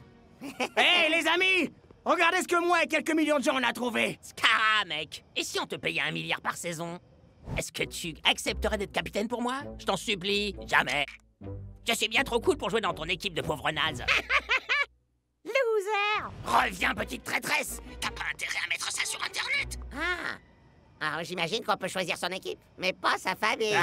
Hé, les amis! Regardez ce que moi et quelques millions de gens on a trouvé! Scara, mec! Et si on te payait 1 milliard par saison? Est-ce que tu accepterais d'être capitaine pour moi? Je t'en supplie, jamais. Je suis bien trop cool pour jouer dans ton équipe de pauvres nazes. Loser! Reviens, petite traîtresse! T'as pas intérêt à mettre ça sur Internet! Ah! Alors, j'imagine qu'on peut choisir son équipe, mais pas sa famille.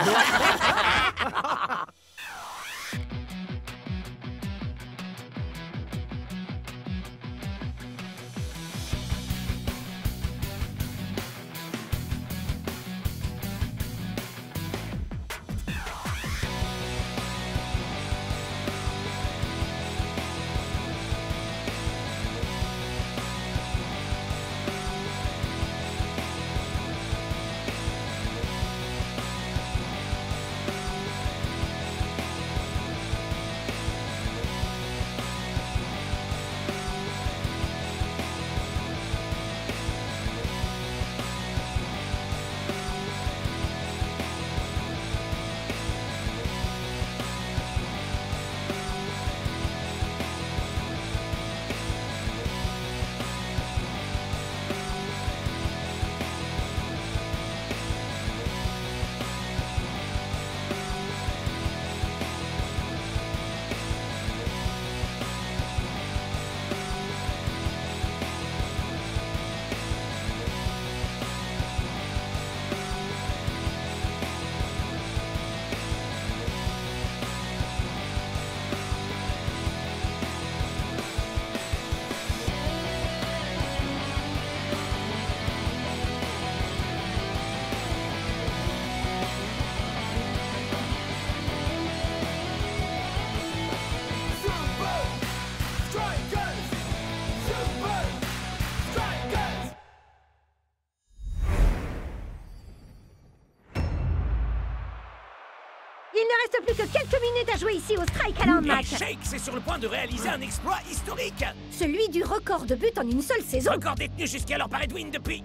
Il ne reste plus que quelques minutes à jouer ici au Strike Alarm Et Match. Shakes est sur le point de réaliser un exploit historique. Celui du record de buts en une seule saison. Record détenu jusqu'alors par Edwin depuis...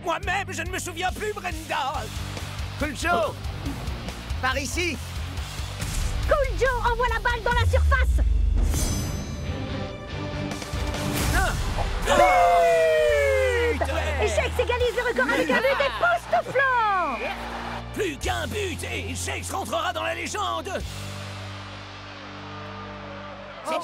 Moi-même, je ne me souviens plus, Brenda. Cool Joe! Par ici! Cool Joe envoie la balle dans la surface. Et Shakes égalise le record avec un but époustouflant. Plus qu'un but et Shakes rentrera dans la légende. Est-ce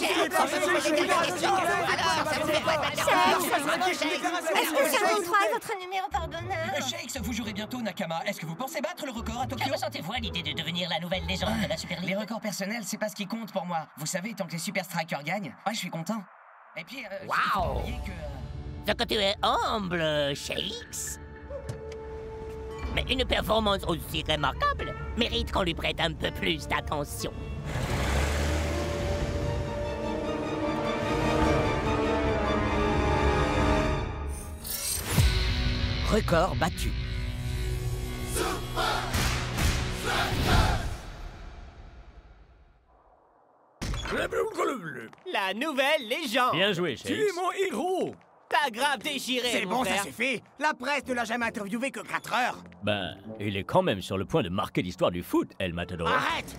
que ça vous fera votre numéro par bonheur? Shakes, vous jouerez bientôt Nakama. Est-ce que vous pensez battre le record à Tokyo? Que ressentez-vous à l'idée de devenir la nouvelle légende de la Super League? Les records personnels, c'est pas ce qui compte pour moi. Vous savez, tant que les Super Strikers gagnent, je suis content. Et puis, Waouh! que... Ce que tu es humble, Shakes. Mais une performance aussi remarquable mérite qu'on lui prête un peu plus d'attention. Record battu. La nouvelle légende. Bien joué, Shakes. Tu es mon héros! T'as grave déchiré, C'est mon bon, frère. ça c'est fait. La presse ne l'a jamais interviewé que 4 heures. Ben, il est quand même sur le point de marquer l'histoire du foot, El Matador. Arrête!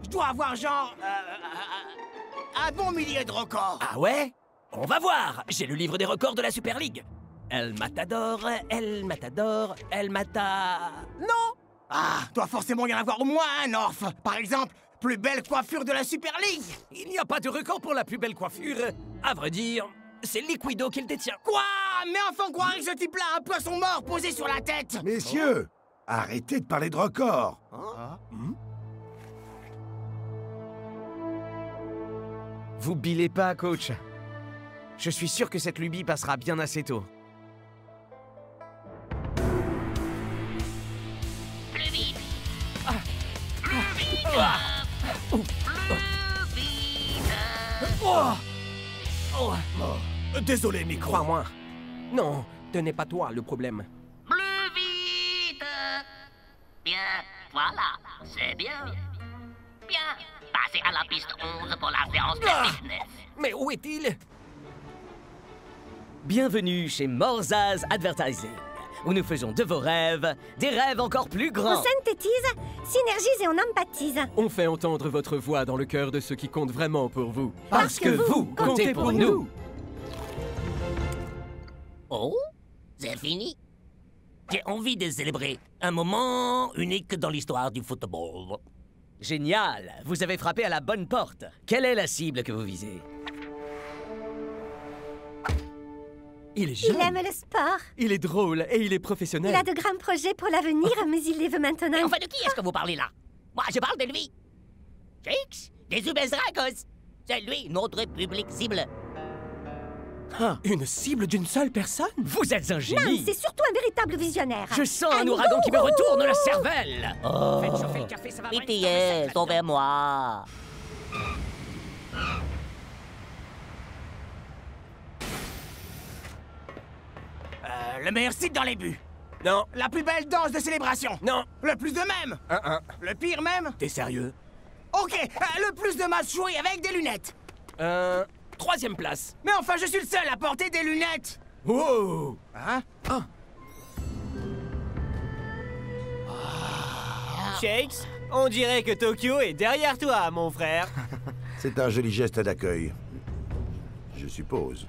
Je dois avoir genre... un bon millier de records. Ah ouais? On va voir. J'ai le livre des records de la Super League. El Matador, El Matador, El Mata... Non! Ah, doit forcément y en avoir au moins un, Orf. Par exemple, plus belle coiffure de la Super League. Il n'y a pas de record pour la plus belle coiffure. À vrai dire, c'est Liquido qui le détient. Quoi? Mais enfin, croire que ce type-là a un poisson mort posé sur la tête. Messieurs, arrêtez de parler de records. Vous billez pas, coach. Je suis sûr que cette lubie passera bien assez tôt. Plus vite! Désolé, micro. Crois-moi. Non, ce n'est pas toi le problème. Plus vite! Bien, voilà, c'est bien. Bien, passez à la piste 11 pour la séance de fitness. Mais où est-il? Bienvenue chez Morzaz Advertising, où nous faisons de vos rêves des rêves encore plus grands. On synthétise, synergise et on empathise. On fait entendre votre voix dans le cœur de ceux qui comptent vraiment pour vous. Parce que vous comptez pour nous. Oh, c'est fini. J'ai envie de célébrer un moment unique dans l'histoire du football. Génial, vous avez frappé à la bonne porte. Quelle est la cible que vous visez? Il est jeune. Il aime le sport. Il est drôle et il est professionnel. Il a de grands projets pour l'avenir, mais il les veut maintenant. Mais enfin, de qui est-ce que vous parlez là? Moi, je parle de lui. Shakes, des Ubezrakos. C'est lui, notre public cible. Une cible d'une seule personne? Vous êtes un Non, génie. c'est surtout un véritable visionnaire. Je sens un ouragan qui me retourne la cervelle. Faites chauffer le café, ça va pitié, sauvez-moi. Le meilleur site dans les buts. Non. La plus belle danse de célébration. Non. Le plus de même. Le pire même. T'es sérieux? Ok, le plus de matchs joués avec des lunettes. 3e place. Mais enfin, je suis le seul à porter des lunettes. Wow! Hein? Shakes, on dirait que Tokyo est derrière toi, mon frère. C'est un joli geste d'accueil. Je suppose.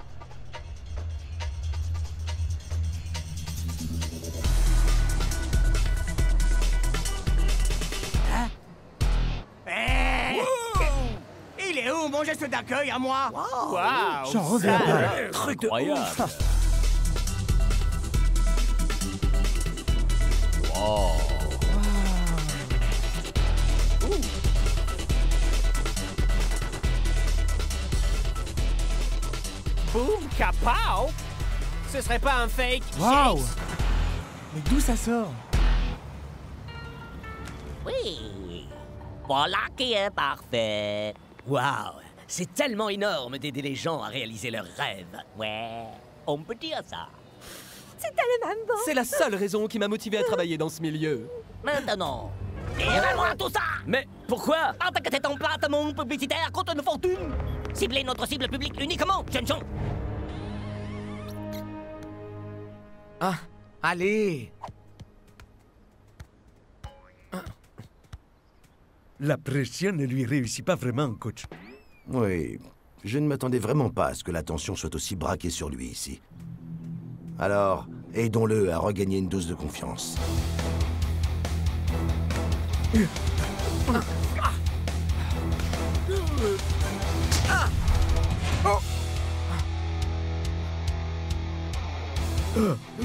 Il est où mon geste d'accueil à moi? Waouh! J'en reviens pas. Truc de Incroyable. ouf. Boum, kapow! Ce serait pas un fake, Waouh! Shakes? Mais d'où ça sort? Oui, voilà qui est parfait. Waouh, c'est tellement énorme d'aider les gens à réaliser leurs rêves. Ouais, on peut dire ça. C'est tellement bon. C'est la seule raison qui m'a motivé à travailler dans ce milieu. Maintenant, tirez-moi tout ça! Mais pourquoi? En tant que tête en plate, mon publicitaire coûte une fortune! Ciblez notre cible publique uniquement, jeunes gens! Ah, allez! La pression ne lui réussit pas vraiment, coach. Oui, je ne m'attendais vraiment pas à ce que l'attention soit aussi braquée sur lui ici. Alors, aidons-le à regagner une dose de confiance.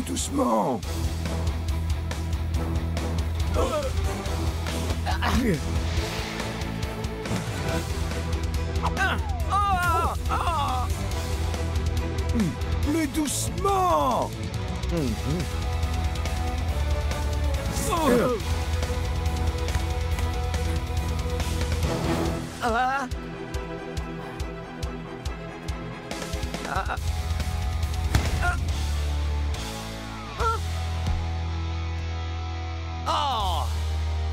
Doucement. Plus doucement. Oh!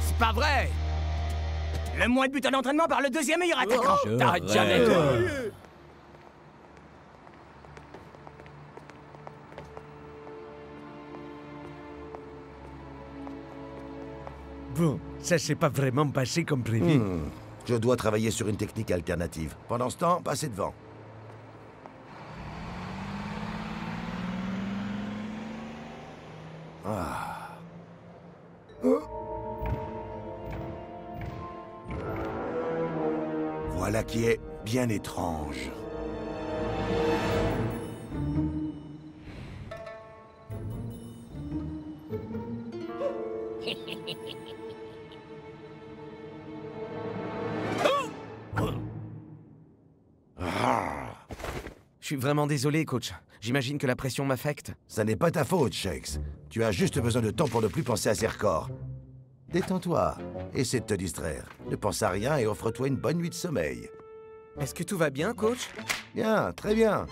C'est pas vrai! Le moins de buts en entraînement par le deuxième meilleur attaquant! T'arrêtes jamais, toi. Bon, ça s'est pas vraiment passé comme prévu. Je dois travailler sur une technique alternative. Pendant ce temps, passez devant. Ah. Voilà qui est bien étrange. Je suis vraiment désolé, coach. J'imagine que la pression m'affecte. Ça n'est pas ta faute, Shakes. Tu as juste besoin de temps pour ne plus penser à ces records. Détends-toi. Essaie de te distraire. Ne pense à rien et offre-toi une bonne nuit de sommeil. Est-ce que tout va bien, coach? Bien, très bien.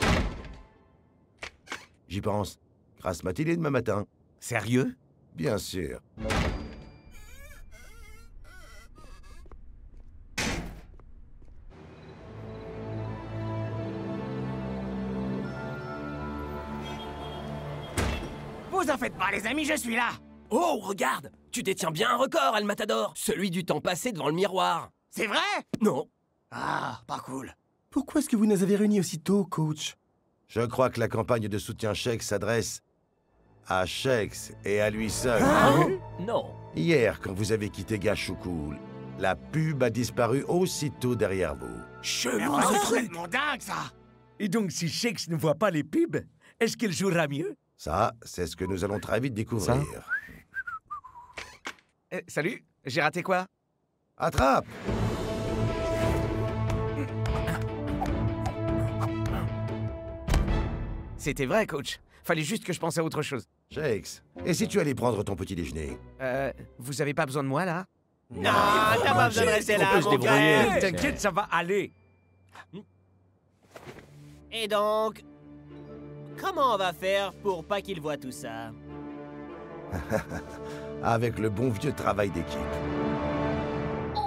J'y pense. Grasse matinée demain matin. Sérieux? Bien sûr. Vous en faites pas, les amis, je suis là! Oh, regarde! Tu détiens bien un record, El Matador! Celui du temps passé devant le miroir. C'est vrai? Non. Ah, pas cool. Pourquoi est-ce que vous nous avez réunis aussitôt, coach? Je crois que la campagne de soutien Shakes s'adresse à Shakes et à lui seul. Non. Hier, quand vous avez quitté Gashoukoul, la pub a disparu aussitôt derrière vous. C'est complètement dingue, ça! Et donc, si Shakes ne voit pas les pubs, est-ce qu'il jouera mieux? Ça, c'est ce que nous allons très vite découvrir. Salut, j'ai raté quoi? Attrape! C'était vrai, coach. Fallait juste que je pense à autre chose. Shakes, et si tu allais prendre ton petit déjeuner? Vous avez pas besoin de moi, là? Non, t'as pas besoin de rester là, On peut se mon débrouiller. gars. T'inquiète, ça va aller. Et donc, comment on va faire pour pas qu'il voit tout ça? Avec le bon vieux travail d'équipe.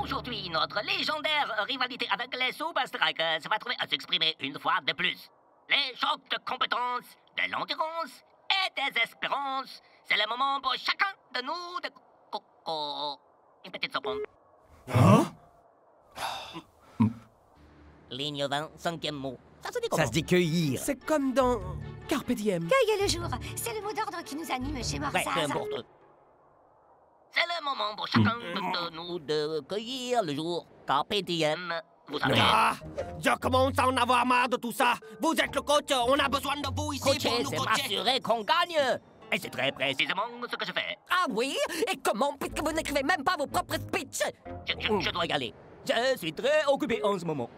Aujourd'hui, notre légendaire rivalité avec les Super Strikers va trouver à s'exprimer une fois de plus. Les chocs de compétences, de l'endurance et des espérances. C'est le moment pour chacun de nous de... Une petite seconde. Ligne 20, 5e mot. Ça se dit comment? Ça se dit cueillir. C'est comme dans Carpe Diem. Cueille le jour, c'est le mot d'ordre qui nous anime chez Ouais, Morsaz. peu importe. C'est le moment pour chacun de nous de cueillir le jour. Carpe Diem. Vous savez. Ah, je commence à en avoir marre de tout ça. Vous êtes le coach, on a besoin de vous ici Coacher, pour nous c'est coacher. m'assurer qu'on gagne. Et c'est très précisément ce que je fais. Ah oui? Et comment, puisque vous n'écrivez même pas vos propres speeches? Je dois y aller. Je suis très occupé en ce moment.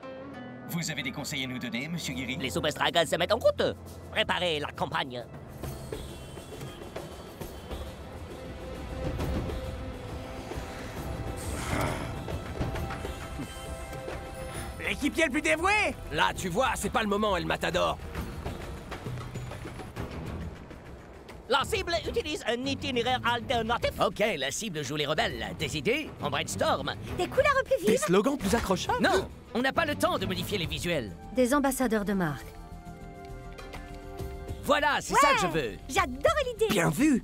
Vous avez des conseils à nous donner, Monsieur Guiri? Les Super Strikers se mettent en route. Préparez la campagne. L'équipier le plus dévoué! Là, tu vois, c'est pas le moment, El Matador. La cible utilise un itinéraire alternatif. Ok, la cible joue les rebelles. Des idées? On brainstorm. Des couleurs plus Des vives, slogans plus accrochables? Non, on n'a pas le temps de modifier les visuels. des ambassadeurs de marque. Voilà, c'est ça que je veux. J'adore l'idée! Bien vu.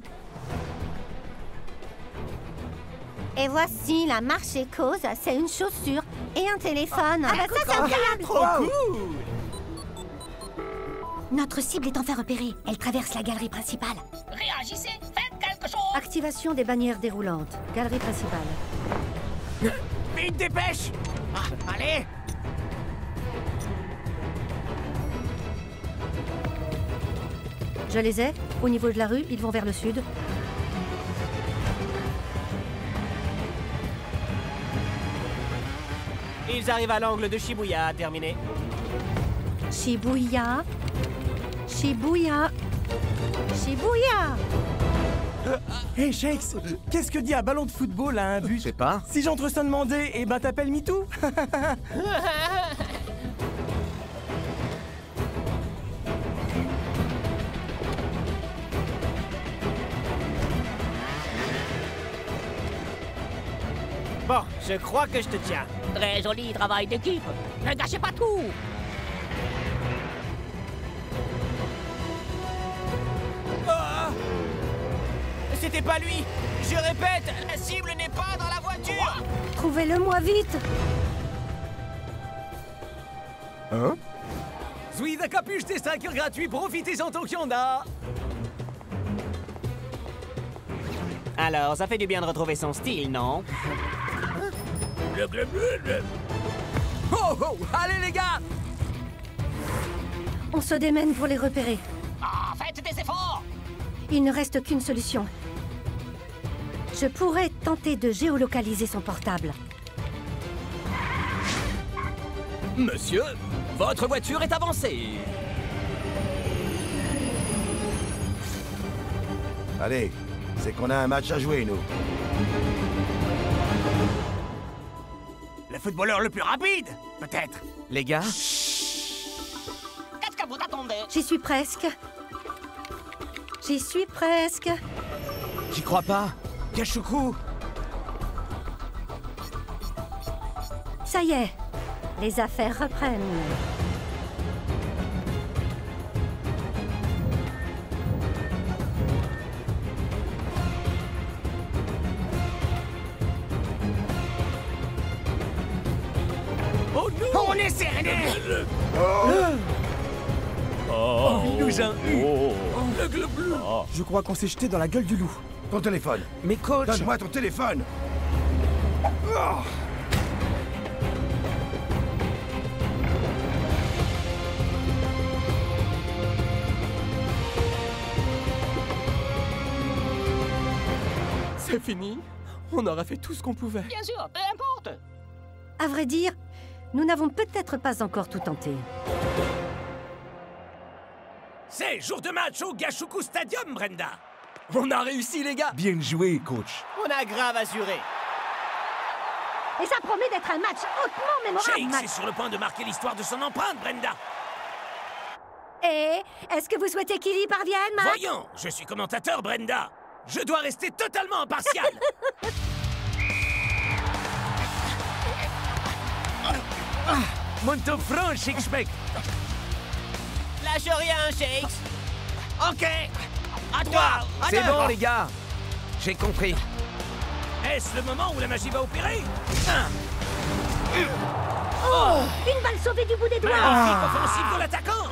Et voici la marche et cause, c'est une chaussure et un téléphone. Ah bah ça, c'est incroyable! Trop cool. Notre cible est enfin repérée. Elle traverse la galerie principale. Réagissez, faites quelque chose. Activation des bannières déroulantes. Galerie principale. Vite, dépêche! Ah, allez! Je les ai. Au niveau de la rue, ils vont vers le sud. Ils arrivent à l'angle de Shibuya, terminé. Shibuya. Shibuya. Shibuya. Hey Shakes, qu'est-ce que dit un ballon de football à un but? Je sais pas. Si j'entre sans demander, eh ben t'appelles MeToo. Bon, je crois que je te tiens. Très joli travail d'équipe. Ne gâchez pas tout. C'était pas lui. Je répète, la cible n'est pas dans la voiture. Trouvez-le-moi vite. Hein? Suis la capuche des strikers gratuits, profitez-en tant qu'il y en a. Alors, ça fait du bien de retrouver son style, non? Oh oh, allez les gars! On se démène pour les repérer. Ah, faites des efforts. Il ne reste qu'une solution. Je pourrais tenter de géolocaliser son portable. Monsieur, votre voiture est avancée. Allez, c'est qu'on a un match à jouer, nous. Le footballeur le plus rapide, peut-être. Les gars? Qu'est-ce que vous attendez? J'y suis presque. J'y suis presque. J'y crois pas. Gashuku! Ça y est, les affaires reprennent. Oh non! On est serré! Oh, il nous a eu. Le bleu! Je crois qu'on s'est jeté dans la gueule du loup. Ton téléphone. Mais coach... Donne-moi ton téléphone. Oh. C'est fini. On aura fait tout ce qu'on pouvait. Bien sûr, peu importe. À vrai dire, nous n'avons peut-être pas encore tout tenté. C'est jour de match au Gashuku Stadium, Brenda. On a réussi les gars! Bien joué, coach. On a grave assuré. Et ça promet d'être un match hautement mémorable. Shakes est sur le point de marquer l'histoire de son empreinte, Brenda. Et est-ce que vous souhaitez qu'il y parvienne, Max? Voyons, je suis commentateur, Brenda. Je dois rester totalement impartial. Monto franc, Shakespeare. Lâche rien, Shakes. Ok. À toi. C'est bon, les gars. J'ai compris. Est-ce le moment où la magie va opérer? Oh, une balle sauvée du bout des doigts. Magnifique offensive de l'attaquant.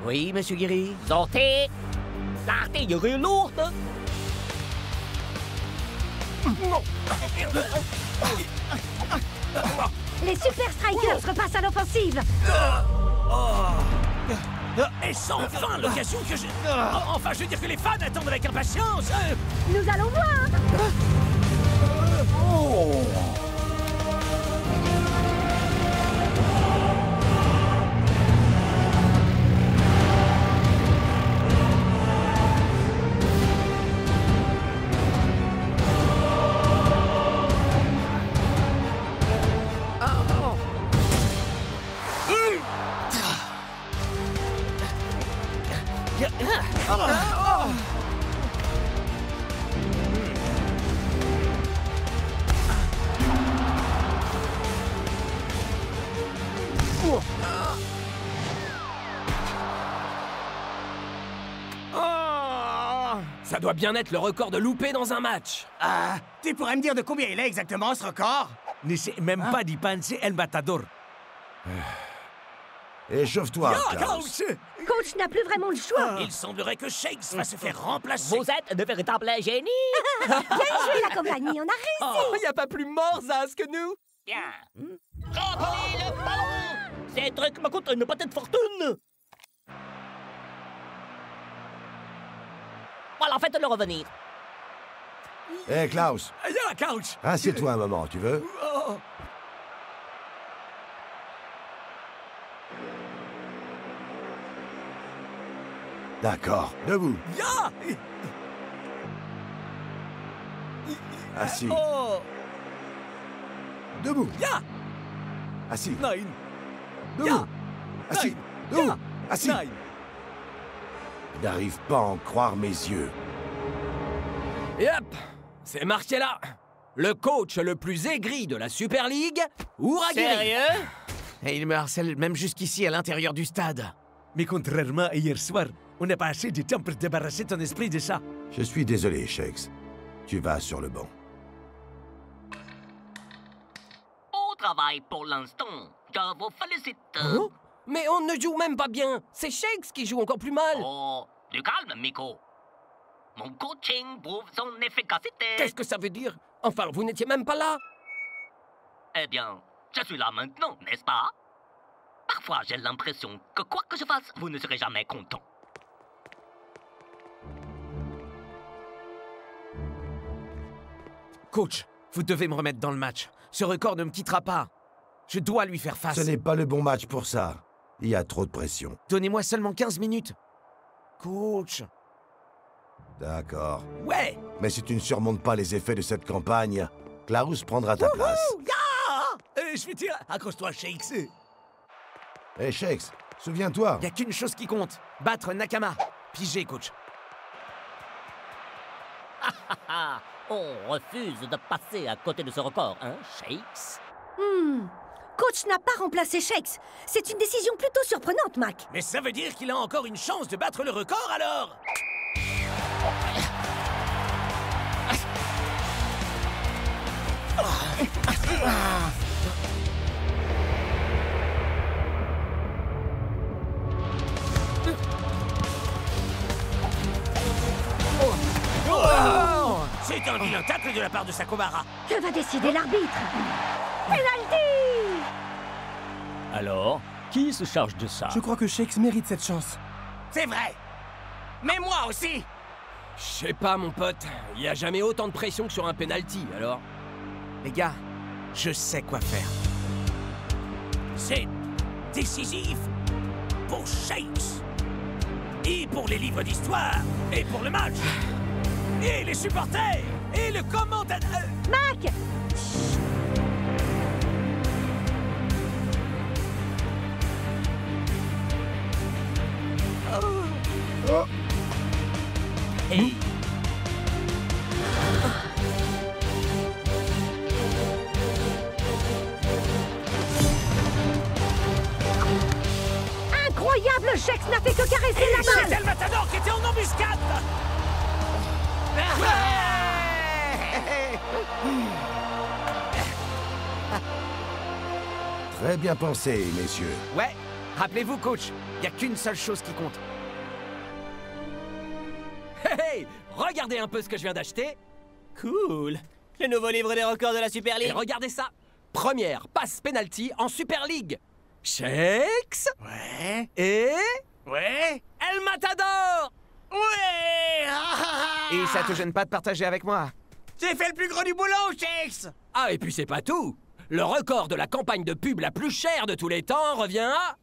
Oui, monsieur Guéry? Sortez. L'artillerie lourde. Les Super Strikers repassent à l'offensive. Et sans enfin l'occasion que je... Enfin, je veux dire que les fans attendent avec impatience. Nous allons voir. Ça doit bien être le record de loupé dans un match. Ah, tu pourrais me dire de combien il est exactement ce record? Ne sais même pas d'y penser, El Matador. Échauffe-toi, Klaus. Coach n'a plus vraiment le choix. Il semblerait que Shakes va se faire remplacer. Vous êtes de véritables génies. Bien joué, la compagnie, on a réussi. Oh, y a pas plus morzas que nous. Bien. Reprenez le ballon. Ces trucs me coûtent une petite fortune. Voilà, faites-le revenir. Hé, Klaus, Ya, Couch! assieds-toi un moment, tu veux? Oh. D'accord, debout, Ya! assis, Oh! debout, Ya! assis, Nine! debout, Ya! assis, Nine! debout, Ya! assis. Nine! Je n'arrive pas à en croire mes yeux. Yep, c'est marqué là. Le coach le plus aigri de la Super League, Uragiri. Sérieux? Et il me harcèle même jusqu'ici à l'intérieur du stade. Mais contrairement à hier soir, on n'a pas assez de temps pour débarrasser ton esprit de ça. Je suis désolé, Shakes. Tu vas sur le banc. Au travail pour l'instant. Je vous félicite. Oh, mais on ne joue même pas bien. C'est Shakes qui joue encore plus mal. Oh, du calme, Miko. Mon coaching prouve son efficacité. Qu'est-ce que ça veut dire? Enfin, vous n'étiez même pas là. Eh bien, je suis là maintenant, n'est-ce pas? Parfois, j'ai l'impression que quoi que je fasse, vous ne serez jamais content. Coach, vous devez me remettre dans le match. Ce record ne me quittera pas. Je dois lui faire face. Ce n'est pas le bon match pour ça. Il y a trop de pression. Donnez-moi seulement 15 minutes. Coach. D'accord. Ouais. Mais si tu ne surmontes pas les effets de cette campagne, Klaus prendra ta place. Je vais dire, accroche-toi, Shakes. Hé, Shakes, souviens-toi. Y a qu'une chose qui compte. Battre Nakama. Pigé, coach. On refuse de passer à côté de ce record, hein, Shakes? Coach n'a pas remplacé Shakes. C'est une décision plutôt surprenante, Mac. Mais ça veut dire qu'il a encore une chance de battre le record, alors? C'est un vilain tacle de la part de Sakomara. Que va décider l'arbitre? Penalty! Alors, qui se charge de ça? Je crois que Shakes mérite cette chance. C'est vrai. Mais moi aussi. Je sais pas, mon pote. Il y a jamais autant de pression que sur un penalty, alors. Les gars, je sais quoi faire. C'est décisif pour Shakes. Et pour les livres d'histoire. Et pour le match. Et les supporters. Et le commentateur. Mac! Hey. Incroyable! Shakes n'a fait que caresser la balle! C'était le matador qui était en embuscade! Très bien pensé, messieurs. Ouais, rappelez-vous, coach, y a qu'une seule chose qui compte. Hey, regardez un peu ce que je viens d'acheter. Cool. Le nouveau livre des records de la Super Et League. regardez ça. Première passe penalty en Super League. Shakes. Ouais. Et... Ouais. El Matador. Ouais. Et ça te gêne pas de partager avec moi? J'ai fait le plus gros du boulot, Shakes. Ah, et puis c'est pas tout. Le record de la campagne de pub la plus chère de tous les temps revient à...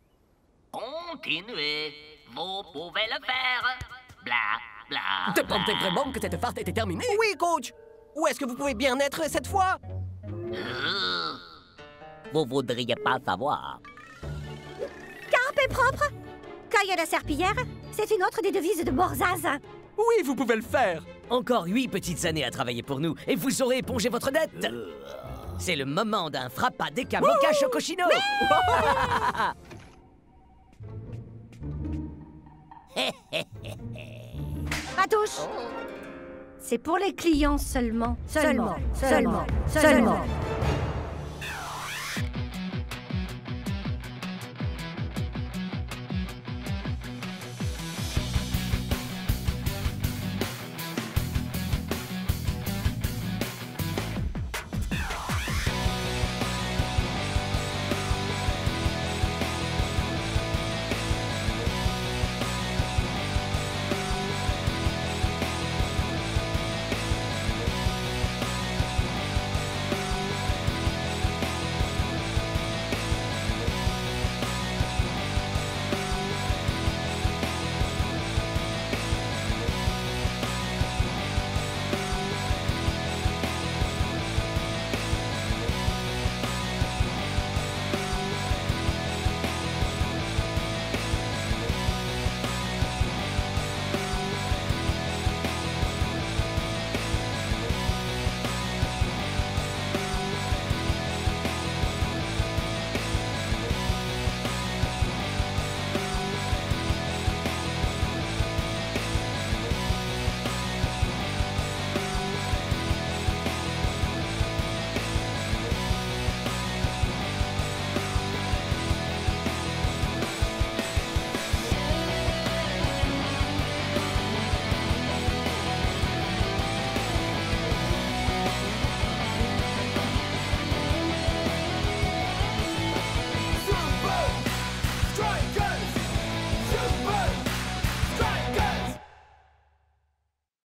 Continuez. Vous pouvez le faire. Bla, bla, Te bla. pensez vraiment que cette farce était terminée? Oui, coach. Où est-ce que vous pouvez bien être cette fois? Vous voudriez pas savoir. Carpe est propre. Cueille la serpillière, c'est une autre des devises de Morzaz. Oui, vous pouvez le faire. Encore 8 petites années à travailler pour nous et vous aurez épongé votre dette. C'est le moment d'un frappa Deka Moka Chocochino. Patouche. C'est pour les clients seulement. Seulement.